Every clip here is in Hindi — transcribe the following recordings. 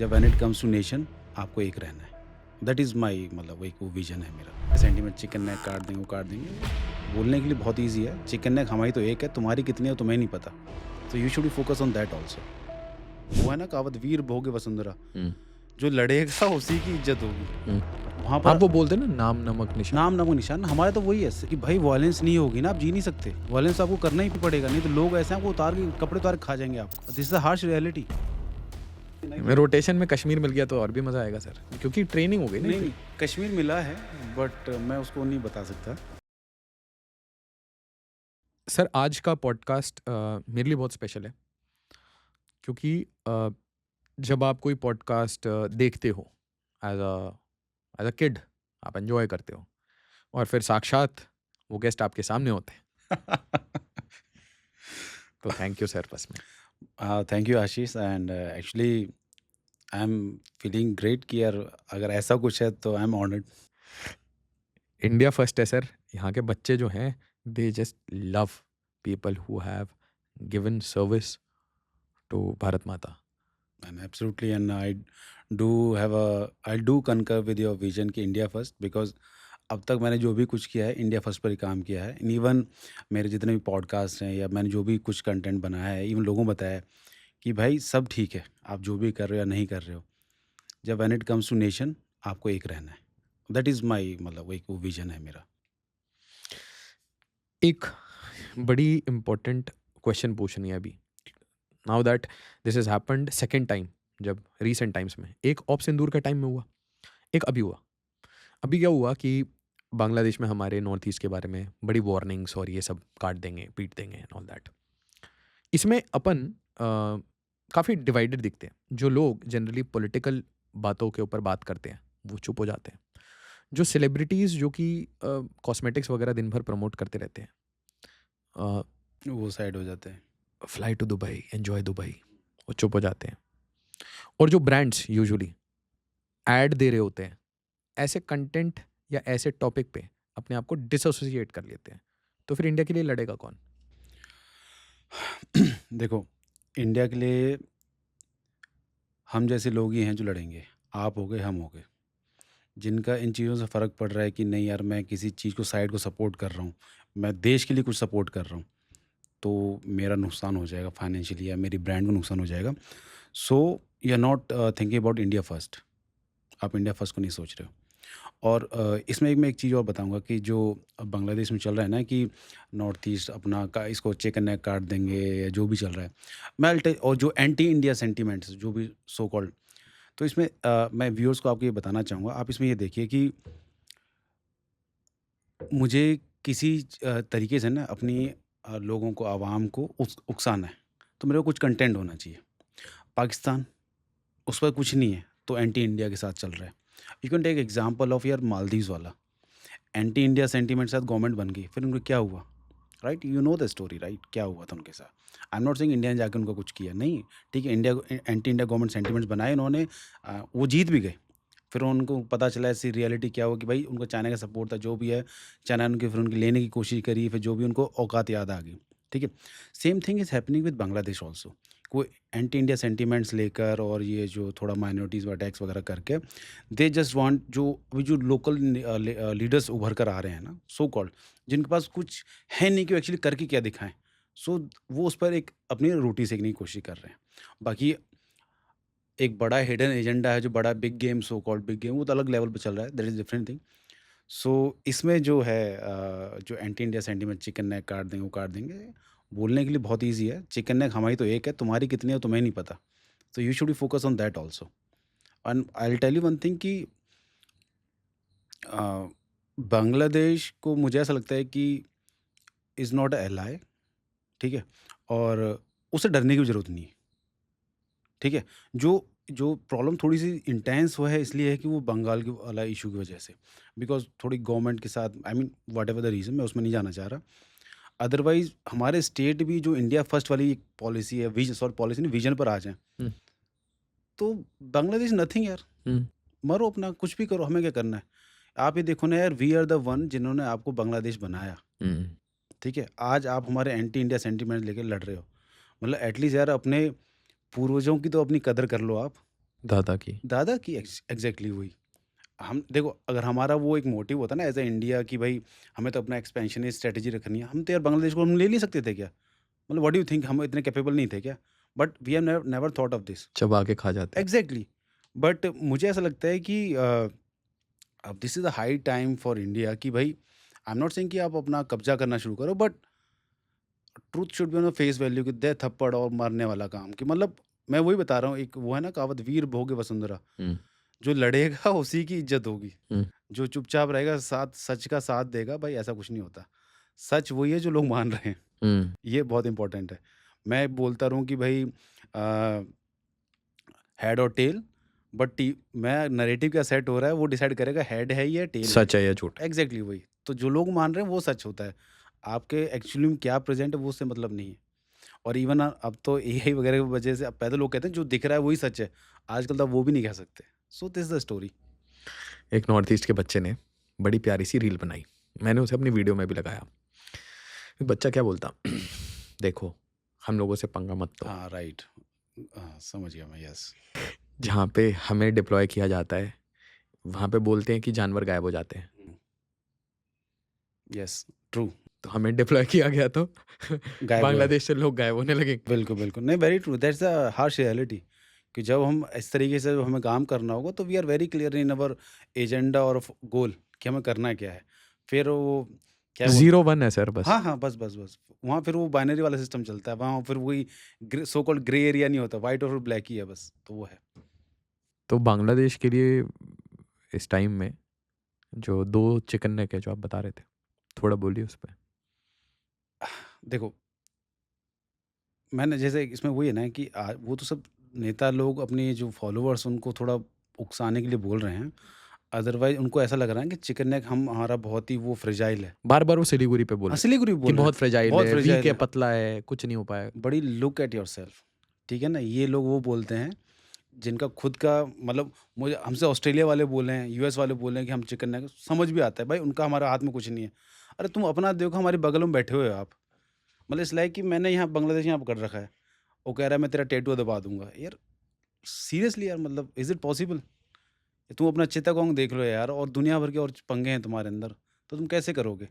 जब when it comes to nation आपको एक रहना है। दैट इज़ माई मतलब एक वो विज़न है मेरा। सेंटीमेंट चिकन नेक काट देंगे, वो काट देंगे। बोलने के लिए बहुत ईज़ी है, चिकन नेक हमारी तो एक है, तुम्हारी कितनी है तुम्हें नहीं पता। तो you should be focus on that also. वो है ना कहावत, वीर भोगे वसुंधरा, हुँ, जो लड़ेगा उसी की इज़्ज़त होगी। हुँ। वहाँ हाँ, पर वो बोलते हैं ना, नाम नमक निशान। नाम नमो निशान हमारा तो वही है कि भाई वायलेंस नहीं होगी ना, आप जी नहीं सकते। वायलेंस आपको करना ही पड़ेगा, नहीं तो लोग ऐसे हैं आपको उतार के कपड़े उतार के खा जाएँगे आपको। This is the harsh reality. मैं रोटेशन में कश्मीर मिल गया तो और भी मज़ा आएगा सर, क्योंकि ट्रेनिंग हो गई ना नहीं, एक नहीं, कश्मीर मिला है बट मैं उसको नहीं बता सकता। सर, आज का पॉडकास्ट मेरे लिए बहुत स्पेशल है, क्योंकि जब आप कोई पॉडकास्ट देखते हो एज़ अ किड, आप एन्जॉय करते हो और फिर साक्षात वो गेस्ट आपके सामने होते हैं, तो थैंक यू सर बस में। Thank you Ashish and actually I am feeling great कि यार अगर ऐसा कुछ है तो I am honoured. India first है सर, यहाँ के बच्चे जो हैं, they just love people who have given service to Bharat Mata. And absolutely and I do concur with your vision कि इंडिया फर्स्ट, बिकॉज़ अब तक मैंने जो भी कुछ किया है इंडिया फर्स्ट पर ही काम किया है। एंड इवन मेरे जितने भी पॉडकास्ट हैं या मैंने जो भी कुछ कंटेंट बनाया है, इवन लोगों को बताया है कि भाई सब ठीक है, आप जो भी कर रहे हो या नहीं कर रहे हो, जब when it comes to nation आपको एक रहना है। दैट इज़ माई मतलब एक वो विज़न है मेरा। एक बड़ी इम्पोर्टेंट क्वेश्चन पूछनी है अभी, now that this has happened second time, जब रीसेंट टाइम्स में एक ऑप सिंदूर का टाइम में हुआ, एक अभी हुआ। अभी क्या हुआ कि बांग्लादेश में हमारे नॉर्थ ईस्ट के बारे में बड़ी वार्निंग्स और ये सब काट देंगे, पीट देंगे एंड ऑल दैट। इसमें अपन काफ़ी डिवाइडेड दिखते हैं। जो लोग जनरली पॉलिटिकल बातों के ऊपर बात करते हैं, वो चुप हो जाते हैं। जो सेलिब्रिटीज़ जो कि कॉस्मेटिक्स वगैरह दिन भर प्रमोट करते रहते हैं, अ, वो साइड हो जाते हैं। Fly to Dubai, enjoy Dubai, वो चुप हो जाते हैं। और जो ब्रांड्स यूजुअली ऐड दे रहे होते हैं, ऐसे कंटेंट या ऐसे टॉपिक पे अपने आप को डिसोसिएट कर लेते हैं। तो फिर इंडिया के लिए लड़ेगा कौन? देखो, इंडिया के लिए हम जैसे लोग ही हैं जो लड़ेंगे। आप हो गए, हम हो गए। जिनका इन चीज़ों से फ़र्क पड़ रहा है कि नहीं यार मैं किसी चीज़ को साइड को सपोर्ट कर रहा हूँ, मैं देश के लिए कुछ सपोर्ट कर रहा हूँ, तो मेरा नुकसान हो जाएगा फाइनेंशियली या मेरी ब्रांड को नुकसान हो जाएगा। So you are not thinking about India first. आप इंडिया फर्स्ट को नहीं सोच रहे हो। और इसमें मैं एक चीज़ और बताऊँगा कि जो अब बांग्लादेश में चल रहा है ना कि नॉर्थ ईस्ट अपना का इसको चिकन नेक काट देंगे या जो भी चल रहा है। और जो एंटी इंडिया सेंटिमेंट्स जो भी सो कॉल्ड, तो इसमें मैं व्यूअर्स को आपको ये बताना चाहूँगा, आप इसमें ये देखिए कि मुझे किसी तरीके से ना अपनी लोगों को, आवाम को उकसाना है, तो मेरे को कुछ कंटेंट होना चाहिए। पाकिस्तान, उस पर कुछ नहीं है, तो एंटी इंडिया के साथ चल रहा है। You can take example of यार मालदीव्स वाला, एंटी इंडिया सेंटीमेंट के साथ गवर्नमेंट बन गई, फिर उनको क्या हुआ? Right? You know the story right? क्या हुआ था उनके साथ? आई एम नॉट सेइंग इंडिया ने जाके उनको कुछ किया, नहीं, ठीक है, इंडिया को एंटी इंडिया गवर्नमेंट सेंटीमेंट्स बनाए उन्होंने, वो जीत भी गए। फिर उनको पता चला ऐसी रियलिटी क्या हुआ कि भाई उनको चाइना का सपोर्ट था, जो भी है, चाइना ने उनके फिर उनकी लेने की कोशिश करी, फिर जो भी उनको औकात याद आ गई, ठीक है? Same thing is happening with Bangladesh also. वो एंटी इंडिया सेंटीमेंट्स लेकर और ये जो थोड़ा माइनॉरिटीज़ पर अटैक्स वगैरह करके, दे जस्ट वांट जो अभी जो लोकल लीडर्स उभर कर आ रहे हैं ना, सो कॉल्ड, जिनके पास कुछ है नहीं कि वो एक्चुअली करके क्या दिखाएँ। सो वो उस पर एक अपनी रोटी सेकने की कोशिश कर रहे हैं। बाकी एक बड़ा हिडन एजेंडा है, जो बड़ा big game, so called big game, वो तो अलग लेवल पे चल रहा है, दैट इज़ डिफरेंट थिंग। सो इसमें जो है जो anti India sentiment, chicken neck काट देंगे, वो काट देंगे, बोलने के लिए बहुत ईज़ी है, चिकन नेक हमारी तो एक है, तुम्हारी कितनी है तुम्हें नहीं पता। तो you should be focus on that also. And I will tell you one thing कि अ, बांग्लादेश को मुझे ऐसा लगता है कि इज़ नॉट अ एलाय, ठीक है? और उसे डरने की भी ज़रूरत नहीं है, ठीक है? जो जो प्रॉब्लम थोड़ी-सी इंटेंस हुआ है इसलिए है कि वो बंगाल के वाला इश्यू की वजह से। बिकॉज़ थोड़ी गवर्नमेंट के साथ, I mean whatever the reason, मैं उसमें नहीं जाना चाह रहा। अदरवाइज़ हमारे स्टेट भी जो इंडिया फर्स्ट वाली एक पॉलिसी है, पॉलिसी नहीं, विज़न पर आ जाएँ, हुँ, तो बांग्लादेश नथिंग यार। हुँ, मरो अपना, कुछ भी करो, हमें क्या करना है? आप ये देखो ना यार, वी आर द वन जिन्होंने आपको बांग्लादेश बनाया, हुँ। ठीक है? आज आप हमारे एंटी इंडिया सेंटीमेंट लेके लड़ रहे हो। मतलब एटलीस्ट यार अपने पूर्वजों की तो अपनी कदर कर लो आप। दादा की। एग्जैक्टली वही। हम देखो, अगर हमारा वो एक मोटिव होता ना एज ए इंडिया कि भाई हमें तो अपना एक्सपेंशन स्ट्रेटेजी रखनी है, हम तो यार बांग्लादेश को हम ले नहीं सकते थे क्या? मतलब व्हाट डू यू थिंक, हम इतने कैपेबल नहीं थे क्या? But we have never never thought of this. चबा के खा जाते। एग्जैक्टली। बट मुझे ऐसा लगता है कि अब this is a high time for India कि भाई आई एम नॉट सेइंग कि आप अपना कब्जा करना शुरू करो, but truth should be on face value कि दे थप्पड़ और मारने वाला काम कि मतलब मैं वही बता रहा हूँ, एक वो है ना कहावत, वीर भोगे वसुंधरा। हम्म, जो लड़ेगा उसी की इज्जत होगी, हम्म, जो चुपचाप रहेगा साथ सच का साथ देगा, भाई ऐसा कुछ नहीं होता। सच वही है जो लोग मान रहे हैं, हम्म। ये बहुत इंपॉर्टेंट है। मैं बोलता रहूँ कि भाई हेड और टेल, बट मैं नरेटिव क्या सेट हो रहा है वो डिसाइड करेगा हेड है या टेल है। सच है या झूठ है? एग्जैक्टली वही। तो जो लोग मान रहे हैं वो सच होता है, आपके एक्चुअली में क्या प्रेजेंट है वो उससे मतलब नहीं है। और इवन अब तो एआई वगैरह की वजह से अब पहले लोग कहते हैं जो दिख रहा है वही सच है, आजकल तो वो भी नहीं कह सकते। So this the story. एक नॉर्थ ईस्ट के बच्चे ने बड़ी प्यारी सी रील बनाई, मैंने उसे अपनी वीडियो में भी लगाया। बच्चा क्या बोलता, देखो हम लोगों से पंगा मत लो। हाँ राइट, समझ गया मैं, यस। जहाँ पे हमें डिप्लॉय किया जाता है वहाँ पे बोलते हैं कि जानवर गायब हो जाते हैं। Yes, true. तो हमें डिप्लॉय किया गया तो गायब हो जाते, बांग्लादेश से लोग गायब होने लगे। बिल्कुल बिल्कुल, नहीं very true, that's the harsh reality कि जब हम इस तरीके से हमें काम करना होगा तो we are very clear in our agenda और गोल कि हमें करना क्या है। फिर वो क्या बोलते, 0-1 है सर बस। हाँ हाँ, बस बस बस वहाँ फिर वो बाइनरी वाला सिस्टम चलता है, वहाँ फिर वही सो कॉल्ड ग्रे एरिया नहीं होता, वाइट और ब्लैक ही है बस, तो वो है। तो बांग्लादेश के लिए इस टाइम में जो 2 चिकन नेक है जो आप बता रहे थे, थोड़ा बोलिए उस पे। देखो, मैंने जैसे इसमें वही है ना कि वो तो सब नेता लोग अपने जो फॉलोअर्स उनको थोड़ा उकसाने के लिए बोल रहे हैं। अदरवाइज़ उनको ऐसा लग रहा है कि चिकन नेक हमारा बहुत ही वो फ्रेजाइल है। बार-बार वो सिलीगुड़ी पे बोल हाँ, रहे सिलीगुड़ी कि बोल रहे बहुत हैं, फ्रेजाइल बहुत है, वीक फ्रेजाइल है, है। पतला है, कुछ नहीं हो पाएगा। बड़ी लुक एट योरसेल्फ, ठीक है ना? ये लोग वो बोलते हैं जिनका खुद का मतलब, मुझे हमसे ऑस्ट्रेलिया वाले बोले हैं, यूएस वाले बोले हैं कि हम चिकन नेक, समझ भी आता है भाई उनका हमारे हाथ में कुछ नहीं है। अरे तुम अपना देखो, हमारे बगल में बैठे हुए हो आप। मतलब इट्स लाइक कि मैंने यहाँ बांग्लादेश यहाँ कर रखा है, वो कह रहा है मैं तेरा टैटू दबा दूँगा। यार सीरियसली यार, मतलब इज़ इट पॉसिबल? तुम अपना चित्तागोंग देख लो यार, और दुनिया भर के और पंगे हैं तुम्हारे अंदर, तो तुम कैसे करोगे?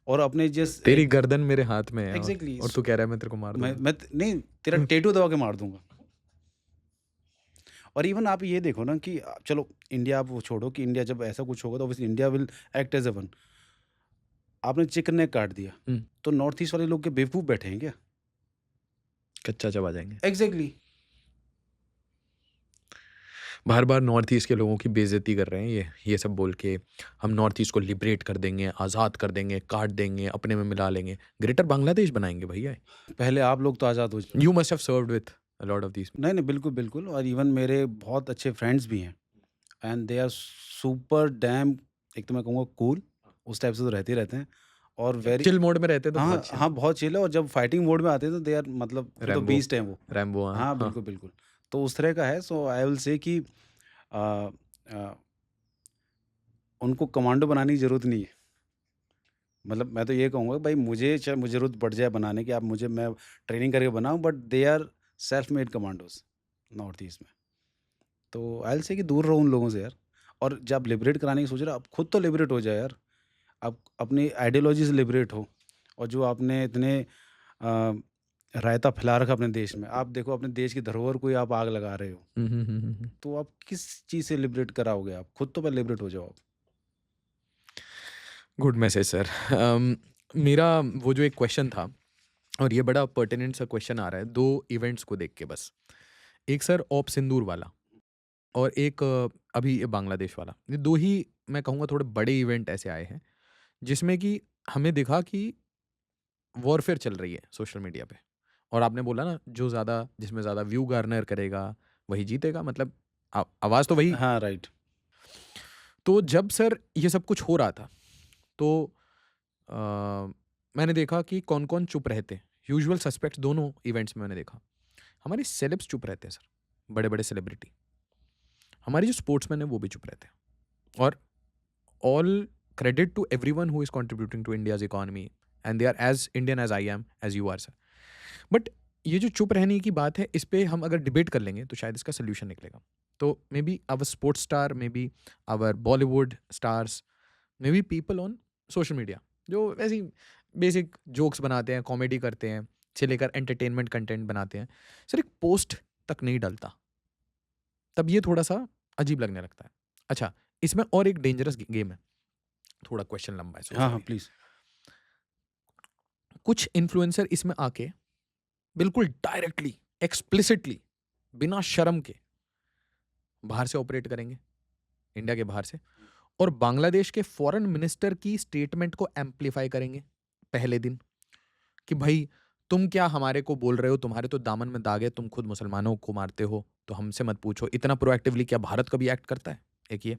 और अपने जिस तेरी एक गर्दन मेरे हाथ में है एग्ज़ैक्टली और तू कह रहा है मैं तेरे को मार मैं दूँगा। मैं नहीं, तेरा टैटू दबा के मार दूँगा। और इवन आप ये देखो ना कि चलो इंडिया आप वो छोड़ो कि इंडिया जब ऐसा कुछ होगा तो obviously India will act as a one. आपने चिकन नेक काट दिया, हुँ, तो नॉर्थ ईस्ट वाले लोग क्या बेवकूफ़ बैठे हैं क्या? कच्चा चबा जाएँगे। एग्ज़ैक्टली। बार-बार नॉर्थ ईस्ट के लोगों की बेइज़्ज़ती कर रहे हैं ये सब बोल के, हम नॉर्थ ईस्ट को लिबरेट कर देंगे, आज़ाद कर देंगे, काट देंगे, अपने में मिला लेंगे। ग्रेटर बांग्लादेश बनाएँगे भैया। पहले आप लोग तो आज़ाद हो जाओ। You must have served with a lot of these. नहीं, नहीं, बिल्कुल, बिल्कुल, और इवन मेरे बहुत अच्छे फ्रेंड्स भी हैं and they are super damn, एक तो मैं कहूँगा कूल, उस टाइप से तो रहते ही रहते हैं, और वेरी चिल मोड में रहते तो बहुत हाँ, चिल। हाँ, बहुत चिल है, और जब फाइटिंग मोड में आते हैं तो दे आर मतलब वो तो रैम्बो, बीस्ट हैं वो। रैम्बो हाँ, हाँ, हाँ। बिल्कुल, बिल्कुल। तो उस तरह का है, सो आई विल से कि अ अ, उनको कमांडो बनाने की ज़रूरत नहीं है। मतलब मैं तो ये कहूँगा भाई मुझे ज़रूरत पड़ जाए बनाने की, आप मुझे मैं ट्रेनिंग करके बनाऊँ, but they are self made commandos north east में। तो आई विल से कि दूर रहो उन लोगों से यार। और जब लिबरेट कराने की सोच रहे हो, आप खुद तो लिबरेट हो जाओ यार। आप अपनी आइडियोलॉजी से लिबरेट हो, और जो आपने इतने रायता फैला रखा अपने देश में, आप देखो अपने देश की धरोहर को ही आप आग लगा रहे हो, हुँ, हुँ, हुँ, हुँ, हुँ। तो आप किस चीज़ से लिबरेट कराओगे? आप खुद तो पहले लिबरेट हो जाओ आप। Good message sir. मेरा वो जो एक क्वेश्चन था और ये बड़ा पर्टिनेंट सा क्वेश्चन आ रहा है 2 इवेंट्स को देख के बस। एक सर ऑप सिंदूर वाला और एक अभी ये बांग्लादेश वाला। ये 2 ही मैं कहूँगा थोड़े बड़े इवेंट ऐसे आए हैं, जिसमें कि हमें दिखा कि वॉरफेयर चल रही है सोशल मीडिया पे। और आपने बोला ना जो ज़्यादा जिसमें ज़्यादा व्यू गार्नर करेगा वही जीतेगा, मतलब आवाज़ तो वही। हाँ, राइट। तो जब सर ये सब कुछ हो रहा था तो अ, मैंने देखा कि कौन-कौन चुप रहते हैं। यूजुअल सस्पेक्ट्स दोनों इवेंट्स में मैंने देखा। हमारे सेलेब्स चुप रहते हैं सर, बड़े-बड़े सेलिब्रिटी। हमारे जो स्पोर्ट्समैन हैं वो भी चुप रहते हैं। और all credit to everyone who is contributing to India's economy and they are as Indian as I am, as you are sir. But ये जो चुप रहने की बात है, इस पे हम अगर डिबेट कर लेंगे तो शायद इसका सोल्यूशन निकलेगा। तो maybe our sports star, maybe our Bollywood stars, maybe people on social media जो वैसे ही बेसिक जोक्स बनाते हैं, कॉमेडी करते हैं, से लेकर एंटरटेनमेंट कंटेंट बनाते हैं, सर एक पोस्ट तक नहीं डलता, तब ये थोड़ा सा अजीब लगने लगता है। अच्छा, इसमें और एक डेंजरस गेम है, थोड़ा क्वेश्चन लंबा है, सो हाँ, हाँ, सॉरी। प्लीज़। कुछ इन्फ्लुएंसर इसमें आके बिल्कुल डायरेक्टली, एक्सप्लिसिटली, बिना शर्म के बाहर से ऑपरेट करेंगे, इंडिया के बाहर से, और बांग्लादेश के फॉरेन मिनिस्टर की स्टेटमेंट को एम्पलीफाई करेंगे पहले दिन, कि भाई तुम क्या हमारे को बोल रहे हो, तुम्हारे तो दामन में दाग है, तुम खुद मुसलमानों को मारते हो, तो हमसे मत पूछो। इतना प्रोएक्टिवली क्या भारत कभी एक्ट करता है? एक ये।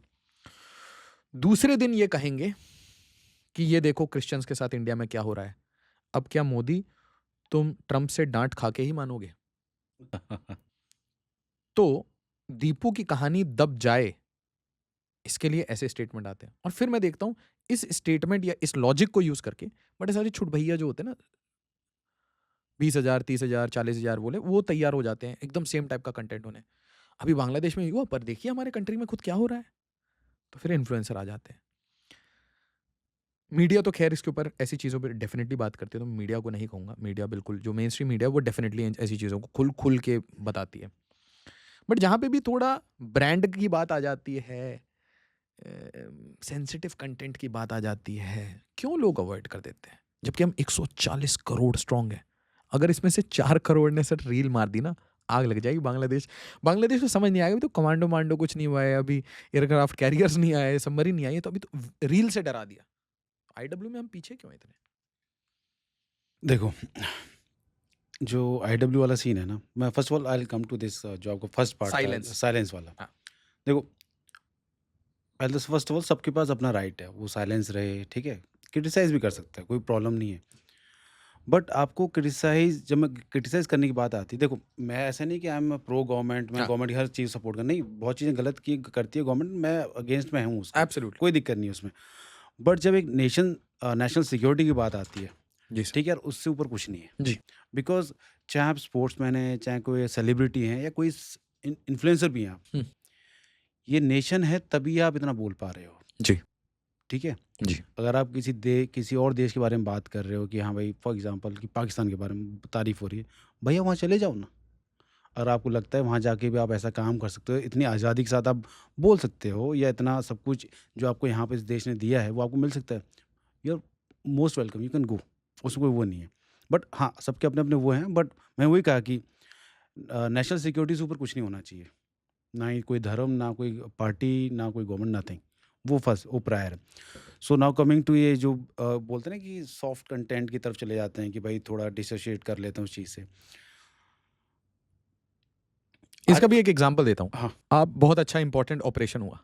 दूसरे दिन ये कहेंगे कि ये देखो क्रिश्चियंस के साथ इंडिया में क्या हो रहा है। अब क्या मोदी, तुम ट्रंप से डांट खा के ही मानोगे? तो दीपू की कहानी दब जाए, इसके लिए ऐसे स्टेटमेंट आते हैं। और फिर मैं देखता हूं इस स्टेटमेंट या इस लॉजिक को यूज करके बड़े सारे छुट भैया जो होते हैं ना, 20,000, 30,000, 40,000 बोले, वो तैयार हो जाते हैं एकदम सेम टाइप का कंटेंट होने। अभी बांग्लादेश में हुआ, पर देखिए हमारे कंट्री में खुद क्या हो रहा है। तो फिर इन्फ्लुएंसर आ जाते हैं। मीडिया तो खैर इसके ऊपर ऐसी चीज़ों पे डेफिनेटली बात करती है, तो मीडिया को नहीं कहूँगा। मीडिया बिल्कुल, जो मेन स्ट्रीम मीडिया है वो डेफिनेटली ऐसी चीज़ों को खुल खुल के बताती है। बट जहाँ पे भी थोड़ा ब्रांड की बात आ जाती है, सेंसिटिव कंटेंट की बात आ जाती है, क्यों लोग अवॉइड कर देते हैं? जबकि हम 140 करोड़ स्ट्रांग है। अगर इसमें से 4 करोड़ ने सर रील मार दी ना, आग लग जाएगी। बांग्लादेश बांग्लादेश को समझ नहीं आएगा, अभी तो कमांडो मांडो कुछ नहीं हुआ है, अभी एयरक्राफ्ट कैरियर्स नहीं आए, सबमरीन नहीं आई है, तो अभी तो रील से डरा दिया। आईडब्ल्यू में हम पीछे क्यों हैं इतने? देखो, जो आईडब्ल्यू वाला सीन है ना, मैं first of all I will come to this, जो आपका फर्स्ट पार्ट था साइलेंस। साइलेंस वाला। हाँ। देखो, पहले तो फर्स्ट ऑफ ऑल सबके पास अपना राइट है, वो साइलेंस रहे, ठीक है? क्रिटिसाइज़ भी कर सकता है, कोई प्रॉब्लम नहीं है। बट आपको क्रिटिसाइज़, जब मैं क्रिटिसाइज़ करने की बात आती है, देखो मैं ऐसा नहीं कि आई एम प्रो गवर्नमेंट, मैं हाँ, गवर्नमेंट की हर चीज़ सपोर्ट कर, नहीं, बहुत चीज़ें गलत की करती है गवर्नमेंट, मैं अगेंस्ट में हूँ उसके, एब्सोल्युटली। कोई दिक्कत नहीं है उसमें। बट जब एक नेशनल सिक्योरिटी की बात आती है, जी सर। ठीक है यार, उससे ऊपर कुछ नहीं है। जी। बिकॉज़ चाहे आप स्पोर्ट्समैन हैं, चाहे कोई सेलिब्रिटी हैं, या कोई इन्फ्लुएंसर भी हैं आप, हुँ। ये नेशन है तभी आप इतना बोल पा रहे हो, जी। ठीक है? जी। अगर आप किसी और देश के बारे में बात कर रहे हो कि हाँ भाई, फॉर एग्जांपल कि पाकिस्तान के बारे में तारीफ़ हो रही है, भैया वहाँ चले जाओ ना। अगर आपको लगता है वहाँ जाके भी आप ऐसा काम कर सकते हो, इतनी आज़ादी के साथ आप बोल सकते हो, या इतना सब कुछ जो आपको यहाँ पे इस देश ने दिया है वो आपको मिल सकता है, you are most welcome, you can go, उसमें कोई वो नहीं है। बट हाँ, सबके अपने-अपने वो हैं, बट मैं वही कहा कि नेशनल सिक्योरिटी से ऊपर कुछ नहीं होना चाहिए। ना ही कोई धर्म, ना कोई पार्टी, ना कोई गवर्नमेंट, नथिंग। वो फर्स्ट, वो प्रायर है। सो नाउ कमिंग टू ये जो बोलते हैं ना कि सॉफ्ट कंटेंट की तरफ चले जाते हैं कि भाई थोड़ा डिसोशिएट कर लेते हैं उस चीज़ से। आज इसका भी एक एग्ज़ाम्पल देता हूँ। हाँ, आप बहुत अच्छा इम्पोर्टेंट ऑपरेशन हुआ।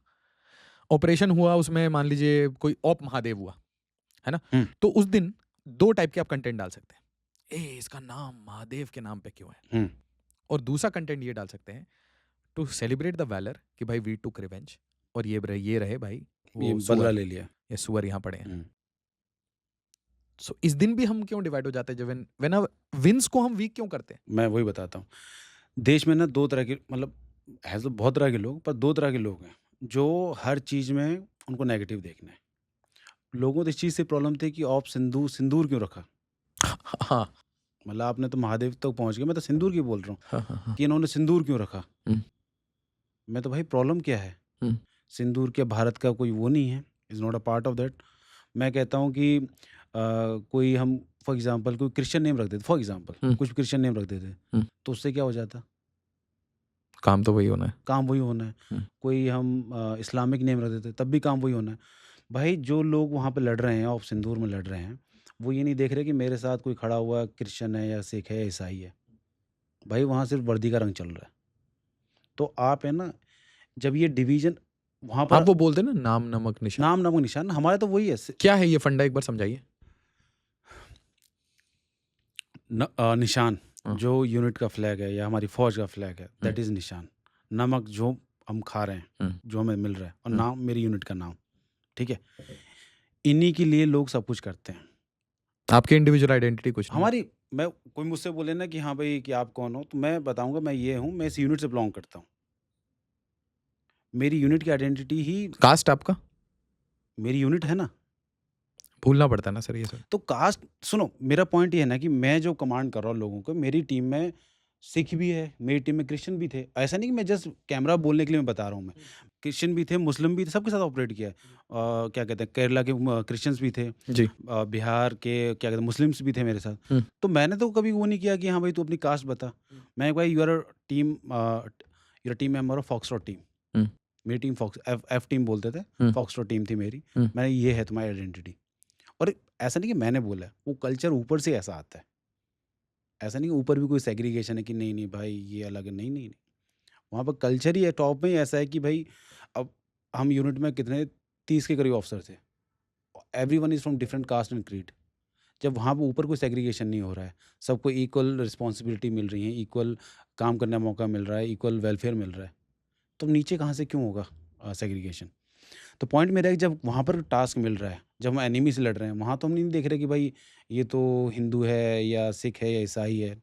ऑपरेशन हुआ, उसमें मान लीजिए कोई ऑप महादेव हुआ, है ना? हुँ, तो उस दिन 2 टाइप के आप कंटेंट डाल सकते हैं। इसका नाम महादेव के नाम पे क्यों है? हुँ, और दूसरा कंटेंट ये डाल सकते हैं, टू सेलिब्रेट द वैलर, कि भाई वी टूक रिवेंज, और ये रहे भाई ये वो बदला सूअर, ले लिया। ये सूअर यहाँ पड़े हैं। हुँ। सो इस दिन भी हम क्यों डिवाइड हो जाते हैं? जब व्हेन विन्स को हम वीक क्यों करते हैं? मैं वही बताता हूँ। देश में ना 2 तरह के, मतलब है तो बहुत तरह के लोग, पर 2 तरह के लोग हैं, जो हर चीज़ में उनको नेगेटिव देखना है। लोगों को इस चीज़ से प्रॉब्लम थी कि आप सिंदूर क्यों रखा? हाँ। मतलब आपने तो महादेव तक पहुँच गए, मैं तो सिंदूर की बोल रहा हूँ हाँ, हाँ, हाँ। कि इन्होंने सिंदूर क्यों रखा? हुँ, मैं तो भाई, प्रॉब्लम क्या है? हुँ, सिंदूर क्या भारत का कोई वो नहीं है? Is not a part of that. मैं कहता हूँ कि कोई हम फॉर एग्ज़ाम्पल कोई क्रिश्चियन नेम रख देते, फॉर एग्ज़ाम्पल हुँ, कुछ क्रिश्चियन नेम रख देते, हुँ। तो उससे क्या हो जाता? काम तो वही होना है। काम वही होना है। हुँ। कोई हम इस्लामिक नेम रख देते, तब भी काम वही होना है। भाई जो लोग वहाँ पे लड़ रहे हैं, ऑफ सिंदूर में लड़ रहे हैं, वो ये नहीं देख रहे कि मेरे साथ कोई खड़ा हुआ क्रिश्चियन है या सिख है या ईसाई है। भाई वहाँ सिर्फ़ वर्दी का रंग चल रहा है। तो आप है ना, जब ये डिवीज़न वहाँ आप पर, वो बोलते हैं ना, नाम नमक निशान। नाम नमक निशान, हमारा तो वही है। क्या है ये फंडा, एक बार समझाइए? निशान, हाँ। जो यूनिट का फ्लैग है या हमारी फ़ौज का फ्लैग है, हुँ, दैट इज़ निशान। नमक जो हम खा रहे हैं, हुँ, जो हमें मिल रहा है, और हुँ। नाम मेरी यूनिट का नाम, ठीक है? इन्हीं के लिए लोग सब कुछ करते हैं। आपकी इंडिविजुअल आइडेंटिटी कुछ नहीं है। हमारी मैं कोई मुझसे बोले ना कि हाँ भाई कि आप कौन हो, तो मैं बताऊँगा मैं ये हूँ, मैं इस यूनिट से बिलॉन्ग करता हूँ। मेरी यूनिट की आइडेंटिटी ही कास्ट आपका? मेरी यूनिट है ना। भूलना पड़ता है ना सर ये सब। तो कास्ट सुनो, मेरा पॉइंट ये है ना कि मैं जो कमांड कर रहा हूँ लोगों को, मेरी टीम में सिख भी है, मेरी टीम में क्रिश्चियन भी थे। ऐसा नहीं कि मैं जस्ट कैमरा बोलने के लिए मैं बता रहा हूँ मैं। क्रिश्चियन भी थे, मुस्लिम भी थे, सबके साथ ऑपरेट किया है। क्या कहते हैं, केरला के क्रिश्चियंस भी थे, जी। बिहार के क्या कहते हैं मुस्लिम्स भी थे मेरे साथ। हुँ। तो मैंने तो कभी वो नहीं किया कि हाँ भाई तू अपनी कास्ट बता। मैं भाई you are team member of Foxtrot team. हुँ। मेरी टीम एफ टीम बोलते थे, हुँ। फॉक्सट्रॉट टीम थी मेरी। हुँ। मैंने ये है तुम्हारी आइडेंटिटी। और ऐसा नहीं कि मैंने बोला है, वो कल्चर ऊपर से ऐसा आता है। ऐसा नहीं कि ऊपर भी कोई सेग्रीगेशन है कि नहीं, नहीं भाई ये अलग है, नहीं, नहीं, नहीं। वहाँ पर कल्चर ही है, टॉप में ही ऐसा है कि भाई अब हम यूनिट में कितने 30 के करीब ऑफिसर थे। Everyone is from different caste and creed. जब वहाँ पे ऊपर कोई सेग्रीगेशन नहीं हो रहा है, सबको इक्वल रिस्पॉन्सिबिलिटी मिल रही है, इक्वल काम करने का मौका मिल रहा है, इक्वल वेलफेयर मिल रहा है, तो नीचे कहाँ से क्यों होगा सेग्रीगेशन? तो पॉइंट मेरा है कि जब वहाँ पर टास्क मिल रहा है, जब हम एनिमी से लड़ रहे हैं, वहाँ तो हम नहीं देख रहे कि भाई ये तो हिंदू है या सिख है या ईसाई है।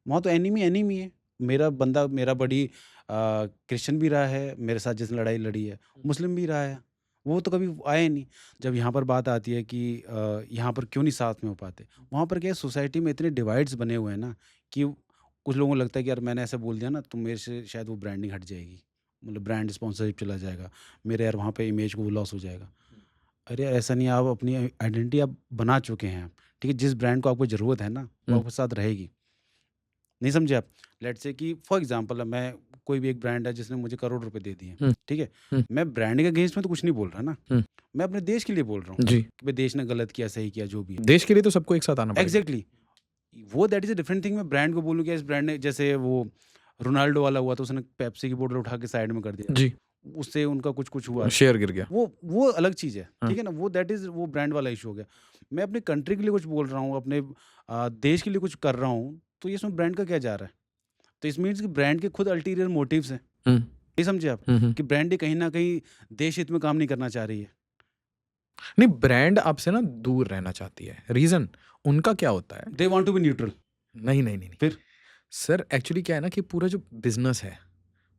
वहाँ तो एनिमी एनिमी है। मेरा बंदा मेरा बडी क्रिश्चियन भी रहा है, मेरे साथ जिसने लड़ाई लड़ी है, मुस्लिम भी रहा है। वो तो कभी आया ही नहीं। जब यहाँ पर बात आती है कि यहाँ पर क्यों नहीं साथ में हो पाते, वहाँ पर क्या है सोसाइटी में इतने डिवाइड्स बने हुए हैं ना कि कुछ लोगों को लगता है कि यार मैंने ऐसा बोल दिया ना तो मेरे से शायद वो ब्रांडिंग हट जाएगी। मतलब ब्रांड स्पॉन्सरशिप चला जाएगा। मेरे यार वहाँ पे इमेज को वो लॉस हो जाएगा। अरे यार ऐसा नहीं है, आप अपनी आइडेंटिटी आप बना चुके हैं आप, ठीक है? जिस ब्रांड को आपको ज़रूरत है ना, वो हुँ। आपके साथ रहेगी। नहीं समझे आप? लेट्स से कि फॉर एग्ज़ाम्पल मैं कोई भी एक ब्रांड है जिसने मुझे करोड़ रुपए दे दिए हैं, हुँ। ठीक है? हुँ। मैं ब्रांड के अगेंस्ट में तो कुछ नहीं बोल रहा ना। हुँ। मैं अपने देश के लिए बोल रहा हूँ जी। कि भाई देश ने गलत किया, सही किया, जो भी है। देश के लिए तो सबको एक साथ आना पड़ेगा। एग्ज़ैक्टली। वो that is a different thing. मैं ब्रांड को बोलूँ कि इस ब्रांड ने जैसे वो रोनाल्डो वाला हुआ तो उसने पेप्सी की बोतल उठा के साइड में कर दिया। जी। उससे उनका कुछ हुआ। शेयर गिर गया। वो अलग चीज़ है, हाँ। ठीक है ना? वो दैट इज़ वो ब्रांड वाला इश्यू हो गया। मैं अपनी कंट्री के लिए कुछ बोल रहा हूँ, अपने देश के लिए कुछ कर रहा हूँ, तो ये इसमें ब्रांड का क्या जा रहा है? तो इस मीन्स कि ब्रांड के खुद अल्टीरियर मोटिव्स हैं। हुँ। नहीं समझे आप? हुँ, हुँ। कि ब्रांड ही कहीं न कहीं देश हित में काम नहीं करना चाह रही है। नहीं, ब्रांड आपसे ना दूर रहना चाहती है। रीज़न उनका क्या होता है? They want to be neutral. नहीं, नहीं, नहीं, नहीं। फिर? सर एक्चुअली क्या है ना कि पूरा जो बिज़नेस है,